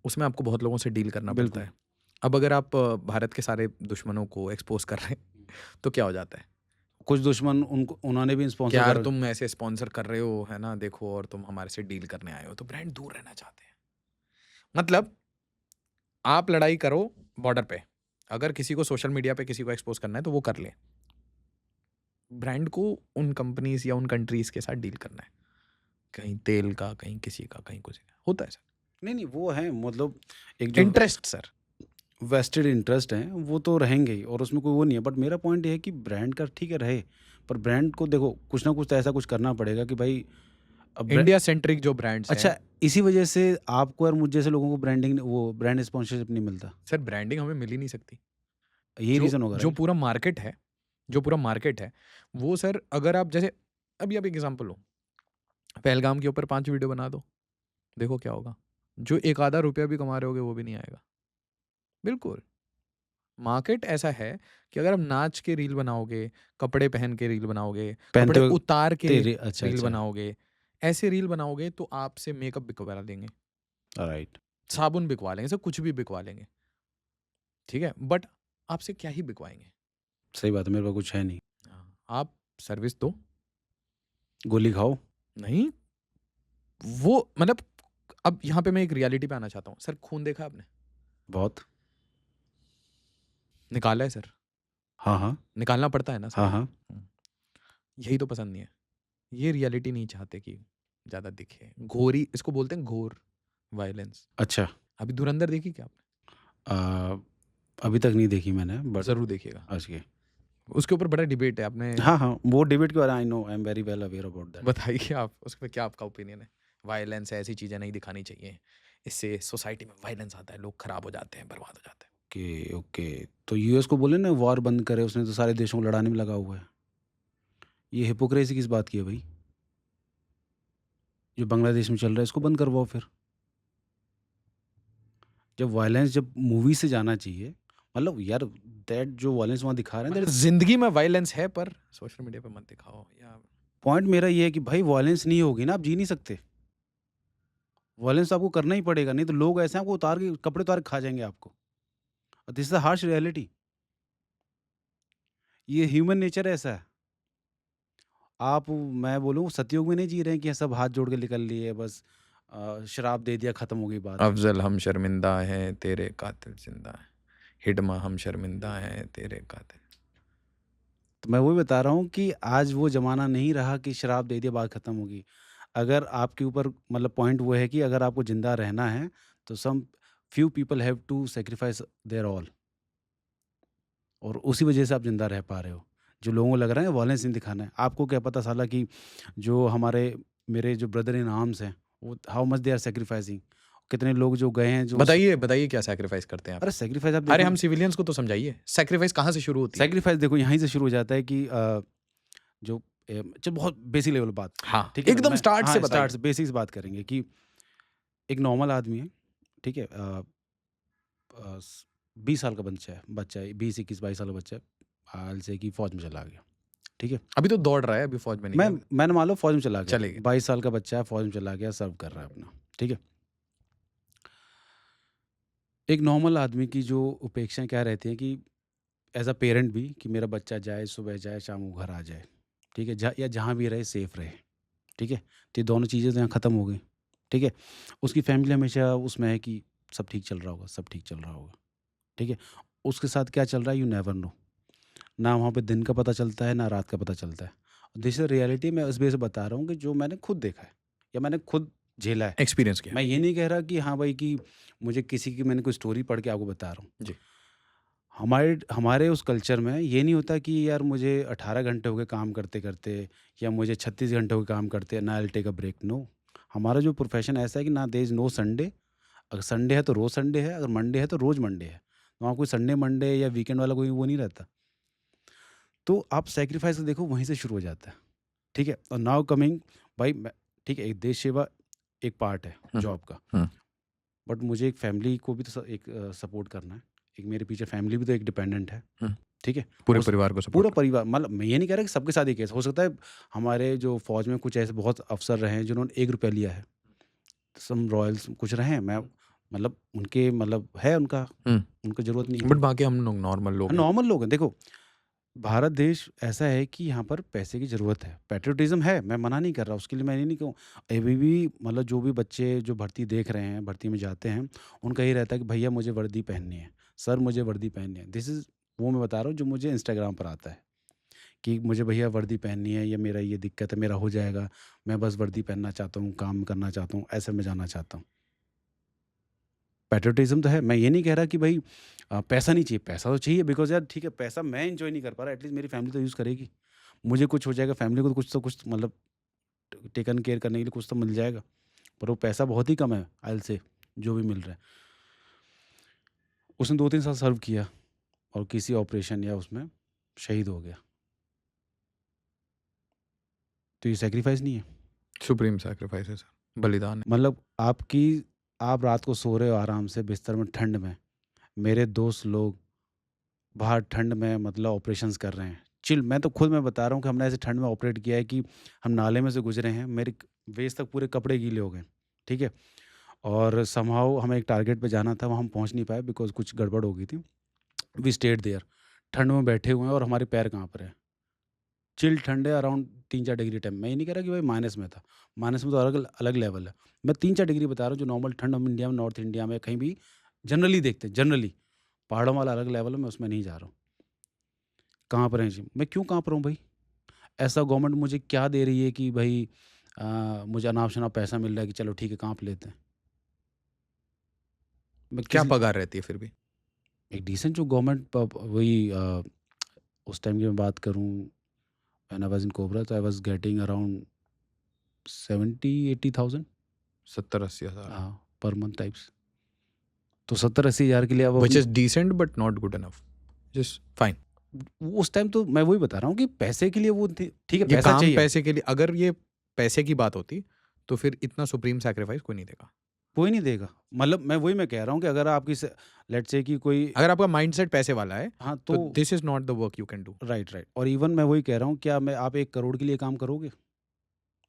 उसमें आपको बहुत लोगों से डील करना पड़ता बिल्कुल। है। अब अगर आप भारत के सारे दुश्मनों को एक्सपोज़ कर रहे हैं, तो क्या हो जाता है? कुछ दुश्मन उन्होंने भी कि स्पॉन्सर यार कर। तुम ऐसे स्पॉन्सर कर रहे हो, है ना? देखो और तुम हमारे से डील करने आए हो, तो ब्रांड दूर रहना चाहते हैं। मतलब आप लड़ाई करो बॉर्डर पे, अगर किसी को सोशल मीडिया पे किसी को एक्सपोज़ करना है, तो वो कर ले। ब्रांड को उन कंपनीज़ या उन कंट्रीज़ के साथ डील करना है। कहीं तेल का, कहीं किसी का, कहीं किसी का। होता है सर। नहीं, नहीं वो है मतलब एक जो इंटरेस्ट सर। वेस्टेड इंटरेस्ट हैं, वो तो रहेंगे ही और उसमें कोई वो नहीं है। बट मेरा पॉइंट ये है कि ब्रांड का ठीक है रहे, पर ब्रांड को देखो कुछ ना कुछ तो ऐसा कुछ करना पड़ेगा कि भाई अब इंडिया सेंट्रिक जो ब्रांड्स हैं। अच्छा, इसी वजह से आपको और मुझ जैसे लोगों को वो ब्रांड स्पॉन्सरशिप नहीं मिलता। सर ब्रांडिंग हमें मिल ही नहीं सकती। यही जो रीज़न होगा जो राइट? पूरा मार्केट है, जो पूरा मार्केट है, वो सर अगर आप जैसे अभी आप एक एग्ज़ाम्पल लो, पहलगाम के ऊपर 5 वीडियो बना दो, देखो क्या होगा। जो एक आधा रुपया भी कमा रहे होगे, वो भी नहीं आएगा। बिल्कुल। मार्केट ऐसा है कि अगर आप नाच के रील बनाओगे, कपड़े पहन के रील बनाओगे, पहनते कपड़े हुए उतार के तेरे अच्छा, रील अच्छा। बनाओगे, ऐसे रील बनाओगे तो आपसे मेकअप बिकवा देंगे, राइट। साबुन बिकवा लेंगे, सब कुछ भी बिकवा लेंगे, ठीक है? बट आपसे क्या ही बिकवाएँगे? सही बात है, मेरे पास कुछ है नहीं। हाँ, आप सर्विस दो। गोली खाओ। नहीं, वो मतलब अब यहाँ पे मैं एक रियलिटी पे आना चाहता हूँ। सर खून देखा आपने? बहुत। निकाला है सर, हाँ, हाँ। निकालना पड़ता है ना सर। हाँ, हाँ। हुँ, यही तो पसंद नहीं है। ये रियलिटी नहीं चाहते कि ज़्यादा दिखे। घोरी इसको बोलते हैं घोर वायलेंस। अच्छा। अभी धुरंधर देखी क्या आपने? अ, अभी तक नहीं देखी मैंने बट ज़रूर देखिएगा। आज के उसके ऊपर बड़ा डिबेट है, आपने हाँ, हाँ, वो डिबेट के बारे में I know I am very well aware about that. बताइए आप उस पे क्या आपका ओपिनियन है? वायलेंस है, ऐसी चीज़ें नहीं दिखानी चाहिए। इससे सोसाइटी में वायलेंस आता है, लोग खराब हो जाते हैं, बर्बाद हो जाते हैं। Okay, okay. तो यूएस को बोले ना वॉर बंद करे, उसने तो सारे देशों को लड़ाने में लगा हुआ है। ये हिपोक्रेसी किस बात की है भाई? जो बांग्लादेश में चल रहा है इसको बंद करवाओ फिर। जब वायलेंस जब मूवी से जाना चाहिए, मतलब यार दैट जो वायलेंस वहाँ दिखा रहे हैं दैट इज़ ज़िंदगी में वायलेंस है पर सोशल मीडिया पे मत दिखाओ या पॉइंट मेरा ये है कि भाई वॉयलेंस नहीं होगी ना, आप जी नहीं सकते। वॉयलेंस आपको करना ही पड़ेगा, नहीं तो लोग ऐसे हैं आपको उतार के कपड़े उतार के खा जाएँगे आपको। This is the harsh reality. ये ह्यूमन नेचर ऐसा है। आप मैं बोलूँ सतयुग में नहीं जी रहे हैं कि सब हाथ जोड़ के निकल लिए बस श्राप दे दिया खत्म हो गई बात। अफ़ज़ल हम शर्मिंदा हैं तेरे कातिल ज़िंदा हैं, हिडमा हम शर्मिंदा हैं तेरे कातिल। तो मैं वही बता रहा हूँ कि आज वो ज़माना नहीं रहा कि श्राप दे दिया बात खत्म होगी। अगर आपके ऊपर मतलब पॉइंट वो है कि अगर आपको ज़िंदा रहना है तो some few people have to sacrifice their all, और उसी वजह से आप ज़िंदा रह पा रहे हो। जो लोगों को लग रहा है वॉयलेंस नहीं दिखाना है। आपको क्या पता साला कि जो हमारे मेरे जो ब्रदर इन आर्म्स हैं, वो how much they are sacrificing. कितने लोग जो गए हैं जो बताइए, बताइए क्या सैक्रिफाइस करते हैं आप? अरे सैक्रिफाइस आप अरे देखो हम ना, सिविलियंस को तो समझाइए, सैक्रिफाइस कहाँ से शुरू होती है? सैक्रिफाइस देखो यहीं से शुरू हो जाता है कि जो चल बहुत बेसिक लेवल बात, हाँ, ठीक है ना? एकदम मैं स्टार्ट से हाँ, स्टार्ट बताइए। से बेसिक से बात करेंगे कि एक नॉर्मल आदमी है, ठीक है? 20 साल का बच्चा है 20-21-22 साल का बच्चा है, हाल से कि फ़ौज में चला गया, ठीक है? अभी तो दौड़ रहा है, अभी फ़ौज में नहीं मैं है। मैंने मान लो फ़ौज में चला गया, चले गए। 22 साल का बच्चा है, फ़ौज में चला गया, सर्व कर रहा है अपना, ठीक है? एक नॉर्मल आदमी की जो अपेक्षाएँ क्या रहती हैं कि एज़ अ पेरेंट भी कि मेरा बच्चा जाए, सुबह जाए, शाम को घर आ जाए, ठीक है? या जहाँ भी रहे सेफ रहे, ठीक है? तो ये दोनों चीज़ें तो यहाँ ख़त्म हो गई, ठीक है? उसकी फैमिली हमेशा उसमें है कि सब ठीक चल रहा होगा, सब ठीक चल रहा होगा, ठीक है? उसके साथ क्या चल रहा है यू नेवर नो। ना वहाँ पे दिन का पता चलता है, ना रात का पता चलता है। दिस इज़ रियलिटी, मैं इस वजह से बता रहा हूँ कि जो मैंने खुद देखा है या मैंने खुद झेला है। एक्सपीरियंस किया। मैं ये नहीं कह रहा कि हाँ भाई कि मुझे किसी की मैंने कोई स्टोरी पढ़ के आपको बता रहा हूँ। जी। हमारे हमारे उस कल्चर में ये नहीं होता कि यार मुझे 18 घंटे हो गए काम करते-करते या मुझे 36 घंटे हो गए काम करते, now I will take a break, no. हमारा जो प्रोफ़ेशन ऐसा है कि ना देयर इज़ नो संडे। अगर संडे है तो रोज़ संडे है, अगर मंडे है तो रोज़ मंडे है। वहाँ कोई संडे, मंडे या वीकेंड वाला कोई वो नहीं रहता। तो आप सैक्रिफ़ाइस देखो वहीं से शुरू हो जाता है, ठीक है? और नाउ कमिंग भाई मैं ठीक है, एक देश सेवा एक पार्ट है हुँ, जॉब का, हुँ। बट मुझे एक फैमिली को भी तो सपोर्ट करना है। एक मेरे पीछे फैमिली भी तो एक डिपेंडेंट है, हुँ। ठीक है? पूरे उस परिवार को पूरा सपोर्ट कर। परिवार मतलब मैं ये नहीं कह रहा कि सबके साथ ये केस हो सकता है। हमारे जो फ़ौज में कुछ ऐसे बहुत अफ़सर रहे हैं जिन्होंने ₹1 लिया है। सम रॉयल्स कुछ रहे हैं, मैं मतलब उनके मतलब है उनका हुँ। उनको ज़रूरत नहीं है। बट बाकी हम लोग नॉर्मल लोग हाँ, हैं। नॉर्मल लोग हैं। देखो, भारत देश ऐसा है कि यहाँ पर पैसे की ज़रूरत है। पैट्रियोटिज़्म है, मैं मना नहीं कर रहा, उसके लिए मैं ये नहीं कहूँ। अभी भी मतलब जो भी बच्चे जो भर्ती देख रहे हैं, भर्ती में जाते हैं, उनका ये रहता है कि भैया मुझे वर्दी पहननी है, सर मुझे वर्दी पहननी है। दिस इज़ वो मैं बता रहा हूँ जो मुझे इंस्टाग्राम पर आता है कि मुझे भैया वर्दी पहननी है या मेरा ये दिक्कत है, मेरा हो जाएगा, मैं बस वर्दी पहनना चाहता हूँ, काम करना चाहता हूँ, ऐसे में जाना चाहता हूँ। पैट्रियोटिज़्म तो है, मैं ये नहीं कह रहा कि भई पैसा नहीं चाहिए, पैसा तो चाहिए बिकॉज़ यार ठीक है, पैसा मैं एन्जॉय नहीं कर पा रहा, एटलीस्ट मेरी फैमिली तो यूज़ करेगी। मुझे कुछ हो जाएगा, फैमिली को तो कुछ मतलब टेकन केयर करने के लिए कुछ तो मिल जाएगा, पर वो पैसा बहुत ही कम है, आई विल से जो भी मिल रहा है। उसने 2-3 साल सर्व किया और किसी ऑपरेशन या उसमें शहीद हो गया। तो ये सैक्रिफाइस नहीं है? सुप्रीम सैक्रिफाइस है सर, बलिदान है। मतलब आप रात को सो रहे हो आराम से बिस्तर में ठंड में, मेरे दोस्त लोग बाहर ठंड में मतलब ऑपरेशंस कर रहे हैं। मैं तो खुद मैं बता रहा हूँ कि हमने ऐसे ठंड में ऑपरेट किया है कि हम नाले में से गुज़रे हैं, मेरे वेस्ट तक पूरे कपड़े गीले हो गए, ठीक है? और समहाउ हमें एक टारगेट पे जाना था, वहाँ हम पहुँच नहीं पाए बिकॉज़ कुछ गड़बड़ हो गई थी। वी स्टेड देयर, ठंड में बैठे हुए हैं और हमारे पैर काँप रहे हैं। चिल ठंड है अराउंड 3-4 डिग्री टेम्प, मैं ये नहीं कह रहा कि भाई माइनस में था, माइनस में तो अलग अलग लेवल है। मैं 3-4 डिग्री बता रहा हूँ जो नॉर्मल ठंड हम इंडिया में, नॉर्थ इंडिया में कहीं भी जनरली देखते हैं, जनरली। पहाड़ों वाला अलग लेवल है, मैं उसमें नहीं जा रहा हूँ। काँप रहे हैं जी, मैं क्यों काँप रहा हूँ भाई? ऐसा गवर्नमेंट मुझे क्या दे रही है कि भाई मुझे अनाप-शनाप पैसा मिल रहा है कि चलो ठीक है काँप लेते हैं। मैं क्या किस पगार रहती है फिर भी? एक डिसेंट जो गवर्नमेंट वही उस टाइम की मैं बात करूँ when I was in cobra तो आई वाज़ गेटिंग अराउंड 70-80,000 70-80 हज़ार। हाँ, पर मंथ टाइप्स। तो 70-80 हज़ार के लिए अब which is decent but not good enough. Just fine. उस टाइम तो मैं वही बता रहा हूँ कि पैसे के लिए वो थी ठीक है ये पैसा काम चाहिए, पैसे के लिए, अगर ये पैसे की बात होती, तो फिर इतना सुप्रीम सैक्रिफाइस कोई नहीं देगा। कोई नहीं देगा। मतलब मैं कह रहा हूँ कि अगर आपकी स लेट्स से कि कोई अगर आपका माइंडसेट पैसे वाला है, हाँ, तो तो this is not the work you can do. Right, right और इवन मैं वही कह रहा हूँ क्या मैं आप 1 करोड़ के लिए काम करोगे?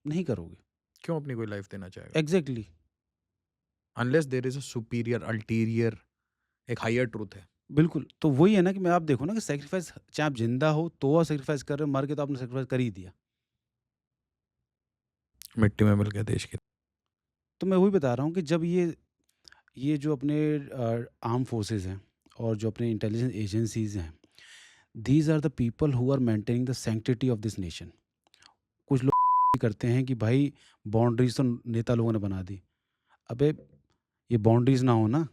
नहीं करोगे। क्यों अपनी कोई लाइफ देना चाहेगा? Exactly. Unless there is a superior ulterior, एक हायर ट्रूथ है। बिल्कुल, तो वही है ना कि मैं आप देखो ना कि सैक्रिफाइस चाहे आप ज़िंदा हो तो आप सैक्रिफाइस कर रहे हो, मर के तो आपने सैक्रिफाइस कर ही दिया। मिट्टी में मिल गया देश की। तो मैं वही बता रहा हूँ कि जब ये जो अपने आर्म फोर्सेस हैं और जो अपने इंटेलिजेंस एजेंसीज़ हैं, these are the people who are maintaining the sanctity of this nation. कुछ लोग करते हैं कि भाई बाउंड्रीज़ तो नेता लोगों ने बना दी। अबे ये बाउंड्रीज़ ना हो ना,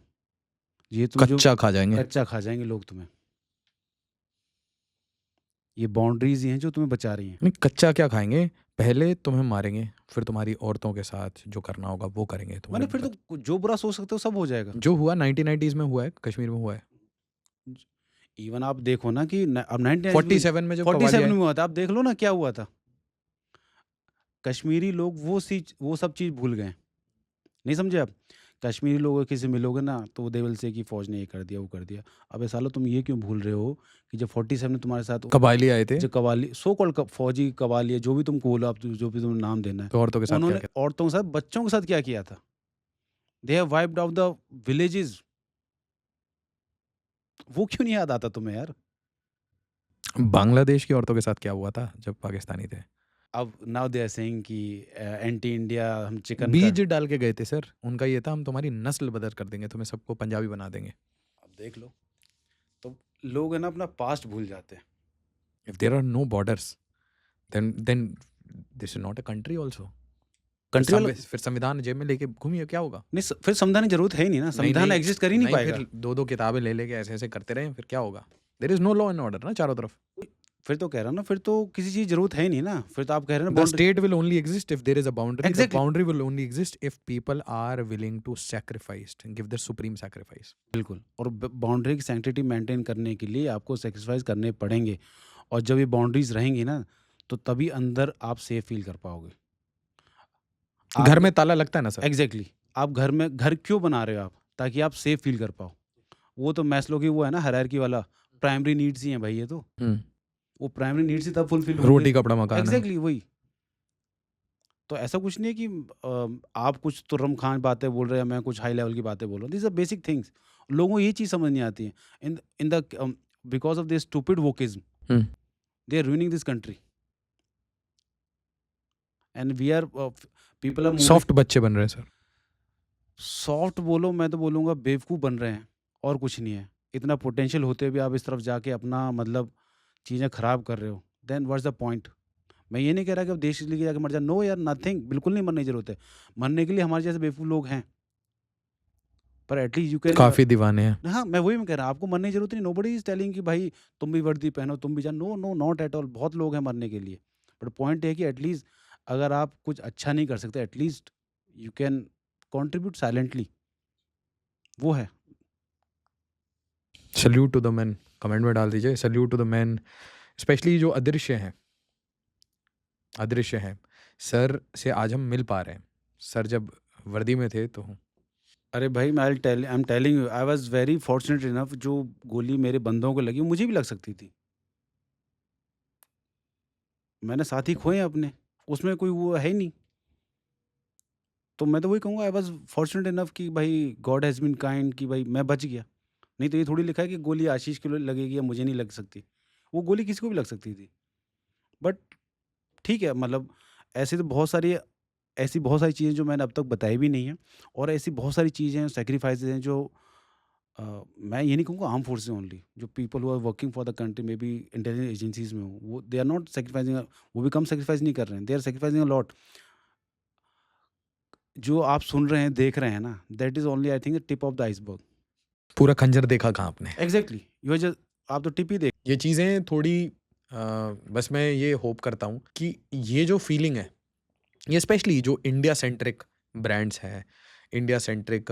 ये तुम जो कच्चा खा जाएंगे। कच्चा खा जाएँगे लोग तुम्हें। ये बाउंड्रीज़ ही हैं जो तुम्हें बचा रही हैं। नहीं, कच्चा क्या खाएंगे? पहले तुम्हें मारेंगे, फिर तुम्हारी औरतों के साथ जो करना होगा वो करेंगे मैंने तुम्हारे फिर तो जो बुरा सोच सकते हो सब हो जाएगा। जो हुआ 1990s में हुआ है, कश्मीर में हुआ है। इवन आप देखो ना कि अब 1990 में 47 में जब कव्वाली 47 आए। में हुआ था, आप देख लो ना क्या हुआ था। कश्मीरी लोग वो सब चीज़ भूल गए। नहीं समझे आप? कश्मीरी लोगों के से मिलोगे ना तो दे विल से कि फ़ौज ने ये कर दिया, वो कर दिया। अबे सालो तुम ये क्यों भूल रहे हो कि जब 47 में तुम्हारे साथ कबायली आए थे, जो कव्वाली सो कॉल्ड फ़ौजी कव्वाली जो भी तुमको बोलो, आप जो भी तुम्हें नाम देना है, तो औरतों के साथ क्या उन्होंने किया? औरतों के साथ, बच्चों के साथ क्या किया था? They have wiped out the villages. वो क्यों नहीं याद आता तुम्हें यार? बांग्लादेश की औरतों के साथ क्या हुआ था जब पाकिस्तानी थे? अब नाउ दे आर सेइंग कि एंटी इंडिया हम चिकन का। बीज डाल के गए थे सर। उनका ये था, हम तुम्हारी नस्ल बदल कर देंगे, तुम्हें सबको पंजाबी बना देंगे। अब देख लो, तो लोग है ना अपना पास्ट भूल जाते हैं। If there are no borders, then this is not a country also. Country वाला फिर संविधान जेब में लेके घूमिए, क्या होगा? नहीं, फिर संविधान की जरूरत है ही नहीं ना, संविधान नहीं, एग्जिस्ट कर ही नहीं नहीं, पाएगा। फिर दो किताबें ले लेके ऐसे ऐसे करते रहे, फिर क्या होगा? There is no law and order ना चारों तरफ। फिर तो कह रहा हूं ना, फिर तो किसी चीज की जरूरत है ही नहीं ना, फिर तो आप कह रहे हैं ना The boundary. state will only exist if there is a boundary. The exactly, boundary will only exist if people are willing to sacrifice and give their supreme sacrifice. बिल्कुल। और बाउंड्री की सैंक्टिटी मेंटेन करने के लिए आपको सेक्रीफाइस करने पड़ेंगे। और जब ये बाउंड्रीज रहेंगी ना, तो तभी अंदर आप सेफ फील कर पाओगे। घर आप में ताला लगता है ना सर? एग्जैक्टली, आप घर क्यों बना रहे हो आप? ताकि आप सेफ फील कर पाओ। वो तो मैस्लो की वो है ना हायरार्की वाला, प्राइमरी नीड्स ही हैं भाई ये तो। वो प्राइमरी नीड्स ही तब फुलफिल होंगे। रोटी कपड़ा मकान है। एग्जैक्टली वही। तो ऐसा कुछ नहीं है कि आप कुछ तुर्रम खान बातें बोल रहे हैं, मैं कुछ हाई लेवल की बातें बोल रहा हूँ। These are basic things. लोगों को ये चीज़ समझ नहीं आती है। In the because of this stupid wokeism hmm. They are ruining this country and we are people are moving. Soft बच्चे बन रहे हैं सर। सॉफ्ट बोलो, मैं तो बोलूँगा बेवकूफ़ बन रहे हैं, और कुछ नहीं है। इतना पोटेंशियल होते भी आप इस तरफ जाके अपना मतलब चीज़ें ख़राब कर रहे हो, देन व्हाट्स द पॉइंट? मैं ये नहीं कह रहा कि अब देश के लिए जाके मर जाए, नो यार, नथिंग, बिल्कुल नहीं मरने की ज़रूरत है। मरने के लिए हमारे जैसे बेवकूफ़ लोग हैं, पर एटलीस्ट यू कैन। काफी दीवाने हैं। हाँ, मैं वही मैं कह रहा हूँ, आपको मरने की ज़रूरत नहीं। नोबडी इज़ टेलिंग कि भाई तुम भी वर्दी पहनो, तुम भी जाओ, no, no, not at all. बहुत लोग हैं मरने के लिए, बट पॉइंट ये है कि एटलीस्ट अगर आप कुछ अच्छा नहीं कर सकते, at least you can contribute silently, वो है। Salute to the man, comment में डाल दीजिए salute to the man, specially जो अदृश्य हैं। अदृश्य हैं सर से आज हम मिल पा रहे हैं। सर जब वर्दी में थे तो अरे भाई, I am telling you, I was very fortunate enough, जो गोली मेरे बंदों को लगी मुझे भी लग सकती थी। मैंने साथी खोए हैं अपने, उसमें कोई वो है ही नहीं। तो मैं तो वही कहूँगा, आई वाज फॉर्चुनेट इनफ कि भाई गॉड हैज़ बीन काइंड कि भाई मैं बच गया। नहीं तो ये थोड़ी लिखा है कि गोली आशीष को लगेगी या मुझे नहीं लग सकती। वो गोली किसी को भी लग सकती थी। बट ठीक है, मतलब ऐसे तो बहुत सारी ऐसी बहुत सारी चीज़ें जो मैंने अब तक बताई भी नहीं हैं, और ऐसी बहुत सारी चीज़ें हैं, सैक्रिफाइसेस हैं जो मैं ये नहीं कहूँगा आर्म फोर्सेस ओनली, जो people who are working for the country, may be intelligence agencies में हो, वो दे आर नॉट सैक्रिफाइसिंग, वो भी कम सैक्रिफाइस नहीं कर रहे हैं, they are sacrificing a lot. जो आप सुन रहे हैं, देख रहे हैं ना, that is only I think tip of the iceberg. पूरा खंजर देखा कहाँ आपने? एग्जैक्टली, यू जस्ट, आप तो टिप ही देख। ये चीज़ें थोड़ी बस मैं ये होप करता हूँ कि ये जो फीलिंग है, ये स्पेशली जो इंडिया सेंट्रिक ब्रांड्स हैं, इंडिया सेंट्रिक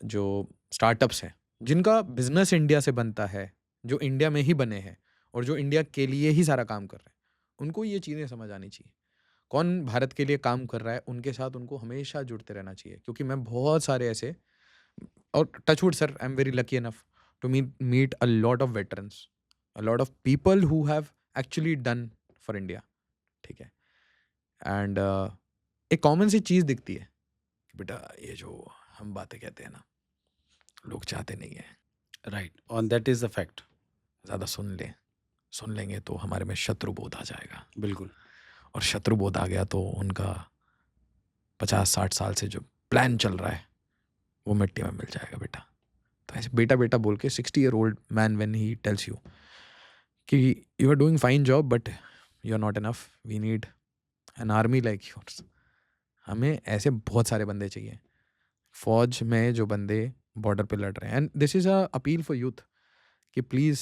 जो स्टार्टअप्स हैं, जिनका बिजनेस इंडिया से बनता है, जो इंडिया में ही बने हैं और जो इंडिया के लिए ही सारा काम कर रहे हैं, उनको ये चीज़ें समझ आनी चाहिए। कौन भारत के लिए काम कर रहा है, उनके साथ उनको हमेशा जुड़ते रहना चाहिए। क्योंकि मैं बहुत सारे ऐसे, और touchwood sir, I am very lucky enough to meet a lot of veterans, a lot of people who have actually done for India. ठीक है, एंड एक कॉमन सी चीज़ दिखती है कि बेटा ये जो हम बातें कहते हैं ना, लोग चाहते नहीं है राइट, और दैट इज़ द फैक्ट। ज़्यादा सुन लेंगे तो हमारे में शत्रुबोध आ जाएगा, बिल्कुल। और शत्रुबोध आ गया तो उनका 50-60 साल से जो प्लान चल रहा है वो मिट्टी में मिल जाएगा बेटा। तो ऐसे बेटा बेटा बोल के 60-year-old man when he tells you कि you are doing fine job but you are not enough, we need an army like yours. हमें ऐसे बहुत सारे बंदे चाहिए फौज में जो बंदे बॉर्डर पे लड़ रहे हैं। And this is a appeal for youth कि प्लीज़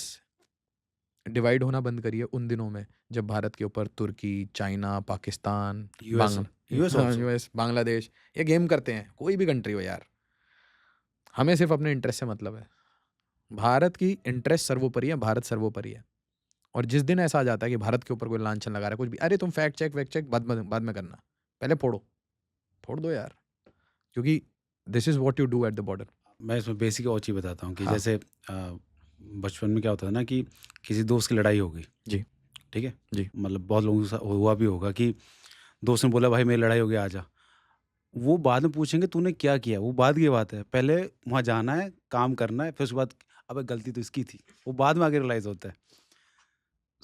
डिवाइड होना बंद करिए उन दिनों में जब भारत के ऊपर तुर्की, China, Pakistan, US, US also. US, Bangladesh ये गेम करते हैं। कोई भी कंट्री हो यार, हमें सिर्फ अपने इंटरेस्ट से मतलब है। भारत की इंटरेस्ट सर्वोपरि है, भारत सर्वोपरि है। और जिस दिन ऐसा आ जाता है कि भारत के ऊपर कोई लांछन लगा रहा है कुछ भी, अरे तुम फैक्ट चेक बाद में करना, पहले फोड़ दो यार, क्योंकि this is what you do at the border. मैं इसमें बेसिक और चीज़ बताता हूँ कि हाँ जैसे बचपन में क्या होता था ना कि किसी दोस्त की लड़ाई हो गई, जी ठीक है? जी मतलब बहुत लोगों के साथ हुआ भी होगा कि दोस्त ने बोला भाई मेरी लड़ाई हो गई, आ जा। वो बाद में पूछेंगे तूने क्या किया? वो बाद की बात है। पहले वहाँ जाना है, काम करना है, फिर उसके बाद अबे गलती तो इसकी थी। वो बाद में आके रियलाइज़ होता है।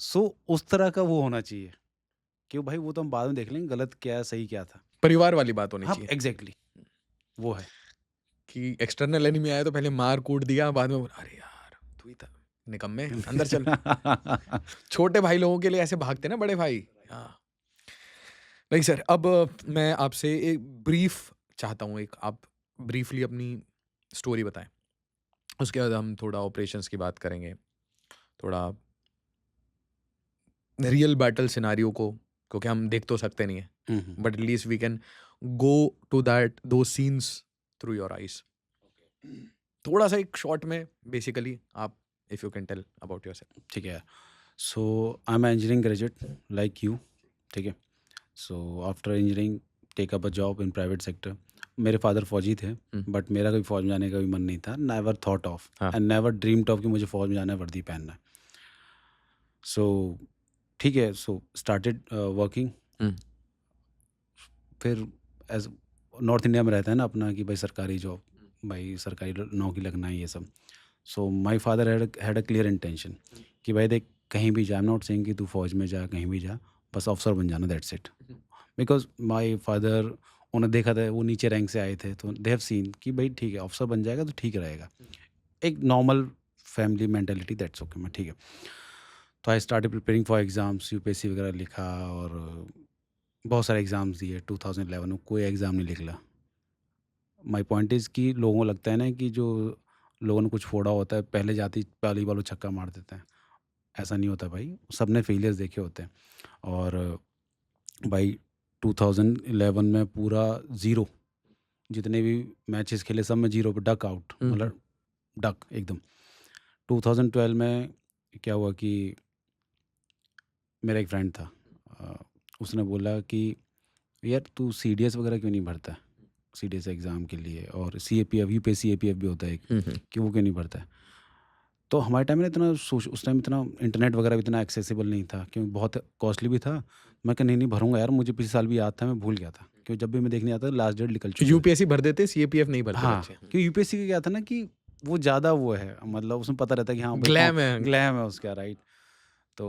सो उस तरह का वो होना चाहिए कि भाई वो तो हम बाद में देख लेंगे गलत क्या है, सही क्या था। परिवार वाली बात होनी हाँ, चाहिए एग्ज़ैक्टली वो है। कि एक्सटर्नल एनिमी आया तो पहले मार कूट दिया, बाद में बोला, अरे यार तू ही था निकम्मे, अंदर चल। छोटे भाई लोगों के लिए ऐसे भागते ना बड़े भाई। हाँ नहीं सर, अब मैं आपसे एक ब्रीफ चाहता हूँ, एक आप ब्रीफली अपनी स्टोरी बताएं, उसके बाद हम थोड़ा ऑपरेशंस की बात करेंगे, थोड़ा रियल बैटल सिनारियो को, क्योंकि हम देख तो सकते नहीं है, हुँ, हुँ। But at least we can go to that though scenes through your eyes. थोड़ा सा एक शॉर्ट में बेसिकली आप if you can tell about yourself. ठीक है। So I am engineering graduate like you, ठीक है? So after engineering take up a job in private sector. मेरे फादर फौजी थे, बट मेरा कभी फौज में जाने का भी मन नहीं था। नेवर थॉट ऑफ हाँ एंड नेवर ड्रीम्ड ऑफ कि मुझे फौज में जाना है, वर्दी पहनना है। सो ठीक है, सो स्टार्टेड वर्किंग। हम्म, फिर एज नॉर्थ इंडिया में रहता है ना अपना कि भाई सरकारी जॉब, भाई सरकारी नौकरी लगना है ये सब। So my father had a clear intention कि भाई देख कहीं भी जा, आई एम नॉट सेइंग कि तू फौज में जा, कहीं भी जा, बस अफसर बन जाना, that's it. Because my father, उन्होंने देखा था, वो नीचे रैंक से आए थे, तो दे हैव सीन कि भाई ठीक है अफसर बन जाएगा तो ठीक रहेगा। एक normal family mentality, that's okay, मैं ठीक है। तो I started preparing for exams, UPSC वगैरह लिखा और बहुत सारे एग्ज़ाम्स दिए। 2011 में कोई एग्ज़ाम नहीं निकला। माय पॉइंट इज़ कि लोगों को लगता है ना कि जो लोगों ने कुछ फोड़ा होता है पहले जाते ही पहली बार वो छक्का मार देते हैं। ऐसा नहीं होता भाई, सबने फेलियर्स देखे होते हैं। और भाई 2011 में पूरा ज़ीरो, जितने भी मैचेस खेले सब में ज़ीरो पे, डक आउट, मतलब डक एकदम। 2012 में क्या हुआ कि मेरा एक फ्रेंड था, उसने बोला कि यार तू सीडीएस वगैरह क्यों नहीं भरता है, सीडीएस एग्ज़ाम के लिए, और सीएपीएफ, यूपीएससी सीएपीएफ भी होता है एक, कि वो क्यों नहीं भरता है। तो हमारे टाइम में इतना उस टाइम इतना इंटरनेट वगैरह भी इतना एक्सेसिबल नहीं था, क्योंकि बहुत कॉस्टली भी था। मैं कहा नहीं नहीं भरूंगा यार, मुझे पिछले साल भी याद था, मैं भूल गया था, क्योंकि जब भी मैं देखने आता था लास्ट डेट निकल चुकी होती। यूपीएससी भर देते, सीएपीएफ नहीं भरते हाँ, बच्चे। क्योंकि यूपीएससी का क्या था ना कि वो ज़्यादा वो है, मतलब उसमें पता रहता है कि हाँ भाई ग्लैम है। ग्लैम है उसका, राइट। तो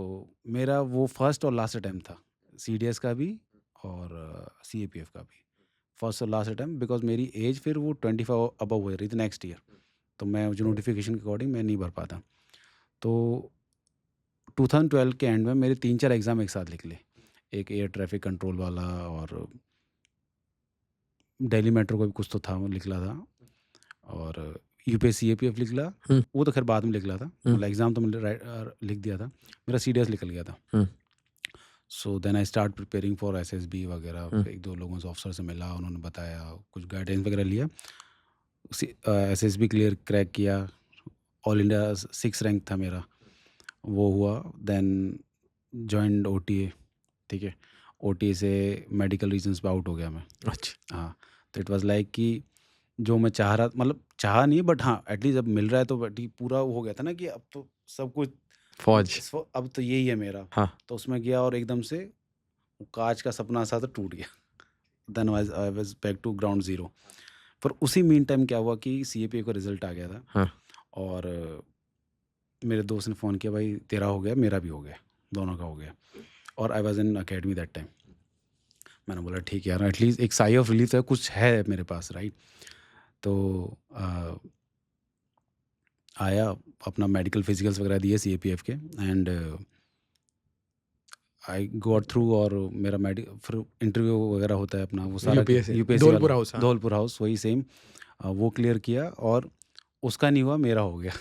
मेरा वो फर्स्ट और लास्ट अटैम्प्ट था, सीडीएस का भी और सीएपीएफ का भी, फर्स्ट और लास्ट अटैम्प्ट। बिकॉज मेरी एज फिर वो 25 अबव हो रही थी नेक्स्ट ईयर, तो मैं जो नोटिफिकेशन के अकॉर्डिंग मैं नहीं भर पाता। तो 2012 के एंड में मेरे 3-4 एग्ज़ाम एक साथ निकले। एक एयर ट्रैफिक कंट्रोल वाला, और दिल्ली मेट्रो का भी कुछ तो था, वो निकला था, और यूपीएससी सीएपीएफ निकला। वो तो खैर बाद में निकला था, मतलब एग्ज़ाम तो मैंने लिख दिया था। मेरा सीडीएस निकल गया था। So then I start preparing for SSB वगैरह। एक दो लोगों से, ऑफिसर से मिला, उन्होंने बताया, कुछ गाइडेंस वगैरह लिया, एसएसबी क्लियर क्रैक किया। ऑल इंडिया 6 रैंक था मेरा, वो हुआ। देन जॉइंड ओटीए, ठीक है। ओटीए से मेडिकल रीजंस पे आउट हो गया मैं। अच्छा, हाँ, तो इट वाज लाइक कि जो मैं चाह रहा, मतलब चाहा नहीं, बट हाँ एटलीस्ट अब मिल रहा है तो पूरा वो हो गया था ना कि अब तो सब कुछ, फौज। अब तो यही है मेरा। हाँ तो उसमें गया और एकदम से वो कांच का सपना सा तो टूट गया। Then I was back to ground zero. पर उसी मीन टाइम क्या हुआ कि सीएपीएफ का रिज़ल्ट आ गया था हाँ। और मेरे दोस्त ने फ़ोन किया, भाई तेरा हो गया, मेरा भी हो गया, दोनों का हो गया। और I was in academy that time. मैंने बोला ठीक है यार, एटलीस्ट एक साई ऑफ रिलीफ है, कुछ है मेरे पास, राइट? तो आया, अपना मेडिकल फिजिकल्स वगैरह दिए सीएपीएफ के, एंड आई गॉट थ्रू। और मेरा फिर इंटरव्यू वगैरह होता है अपना, वो सारा यूपीएससी यूपीएससी धौलपुर वाला, हाउस, हाँ। धौलपुर हाउस, वही सेम। वो क्लियर किया और उसका नहीं हुआ, मेरा हो गया।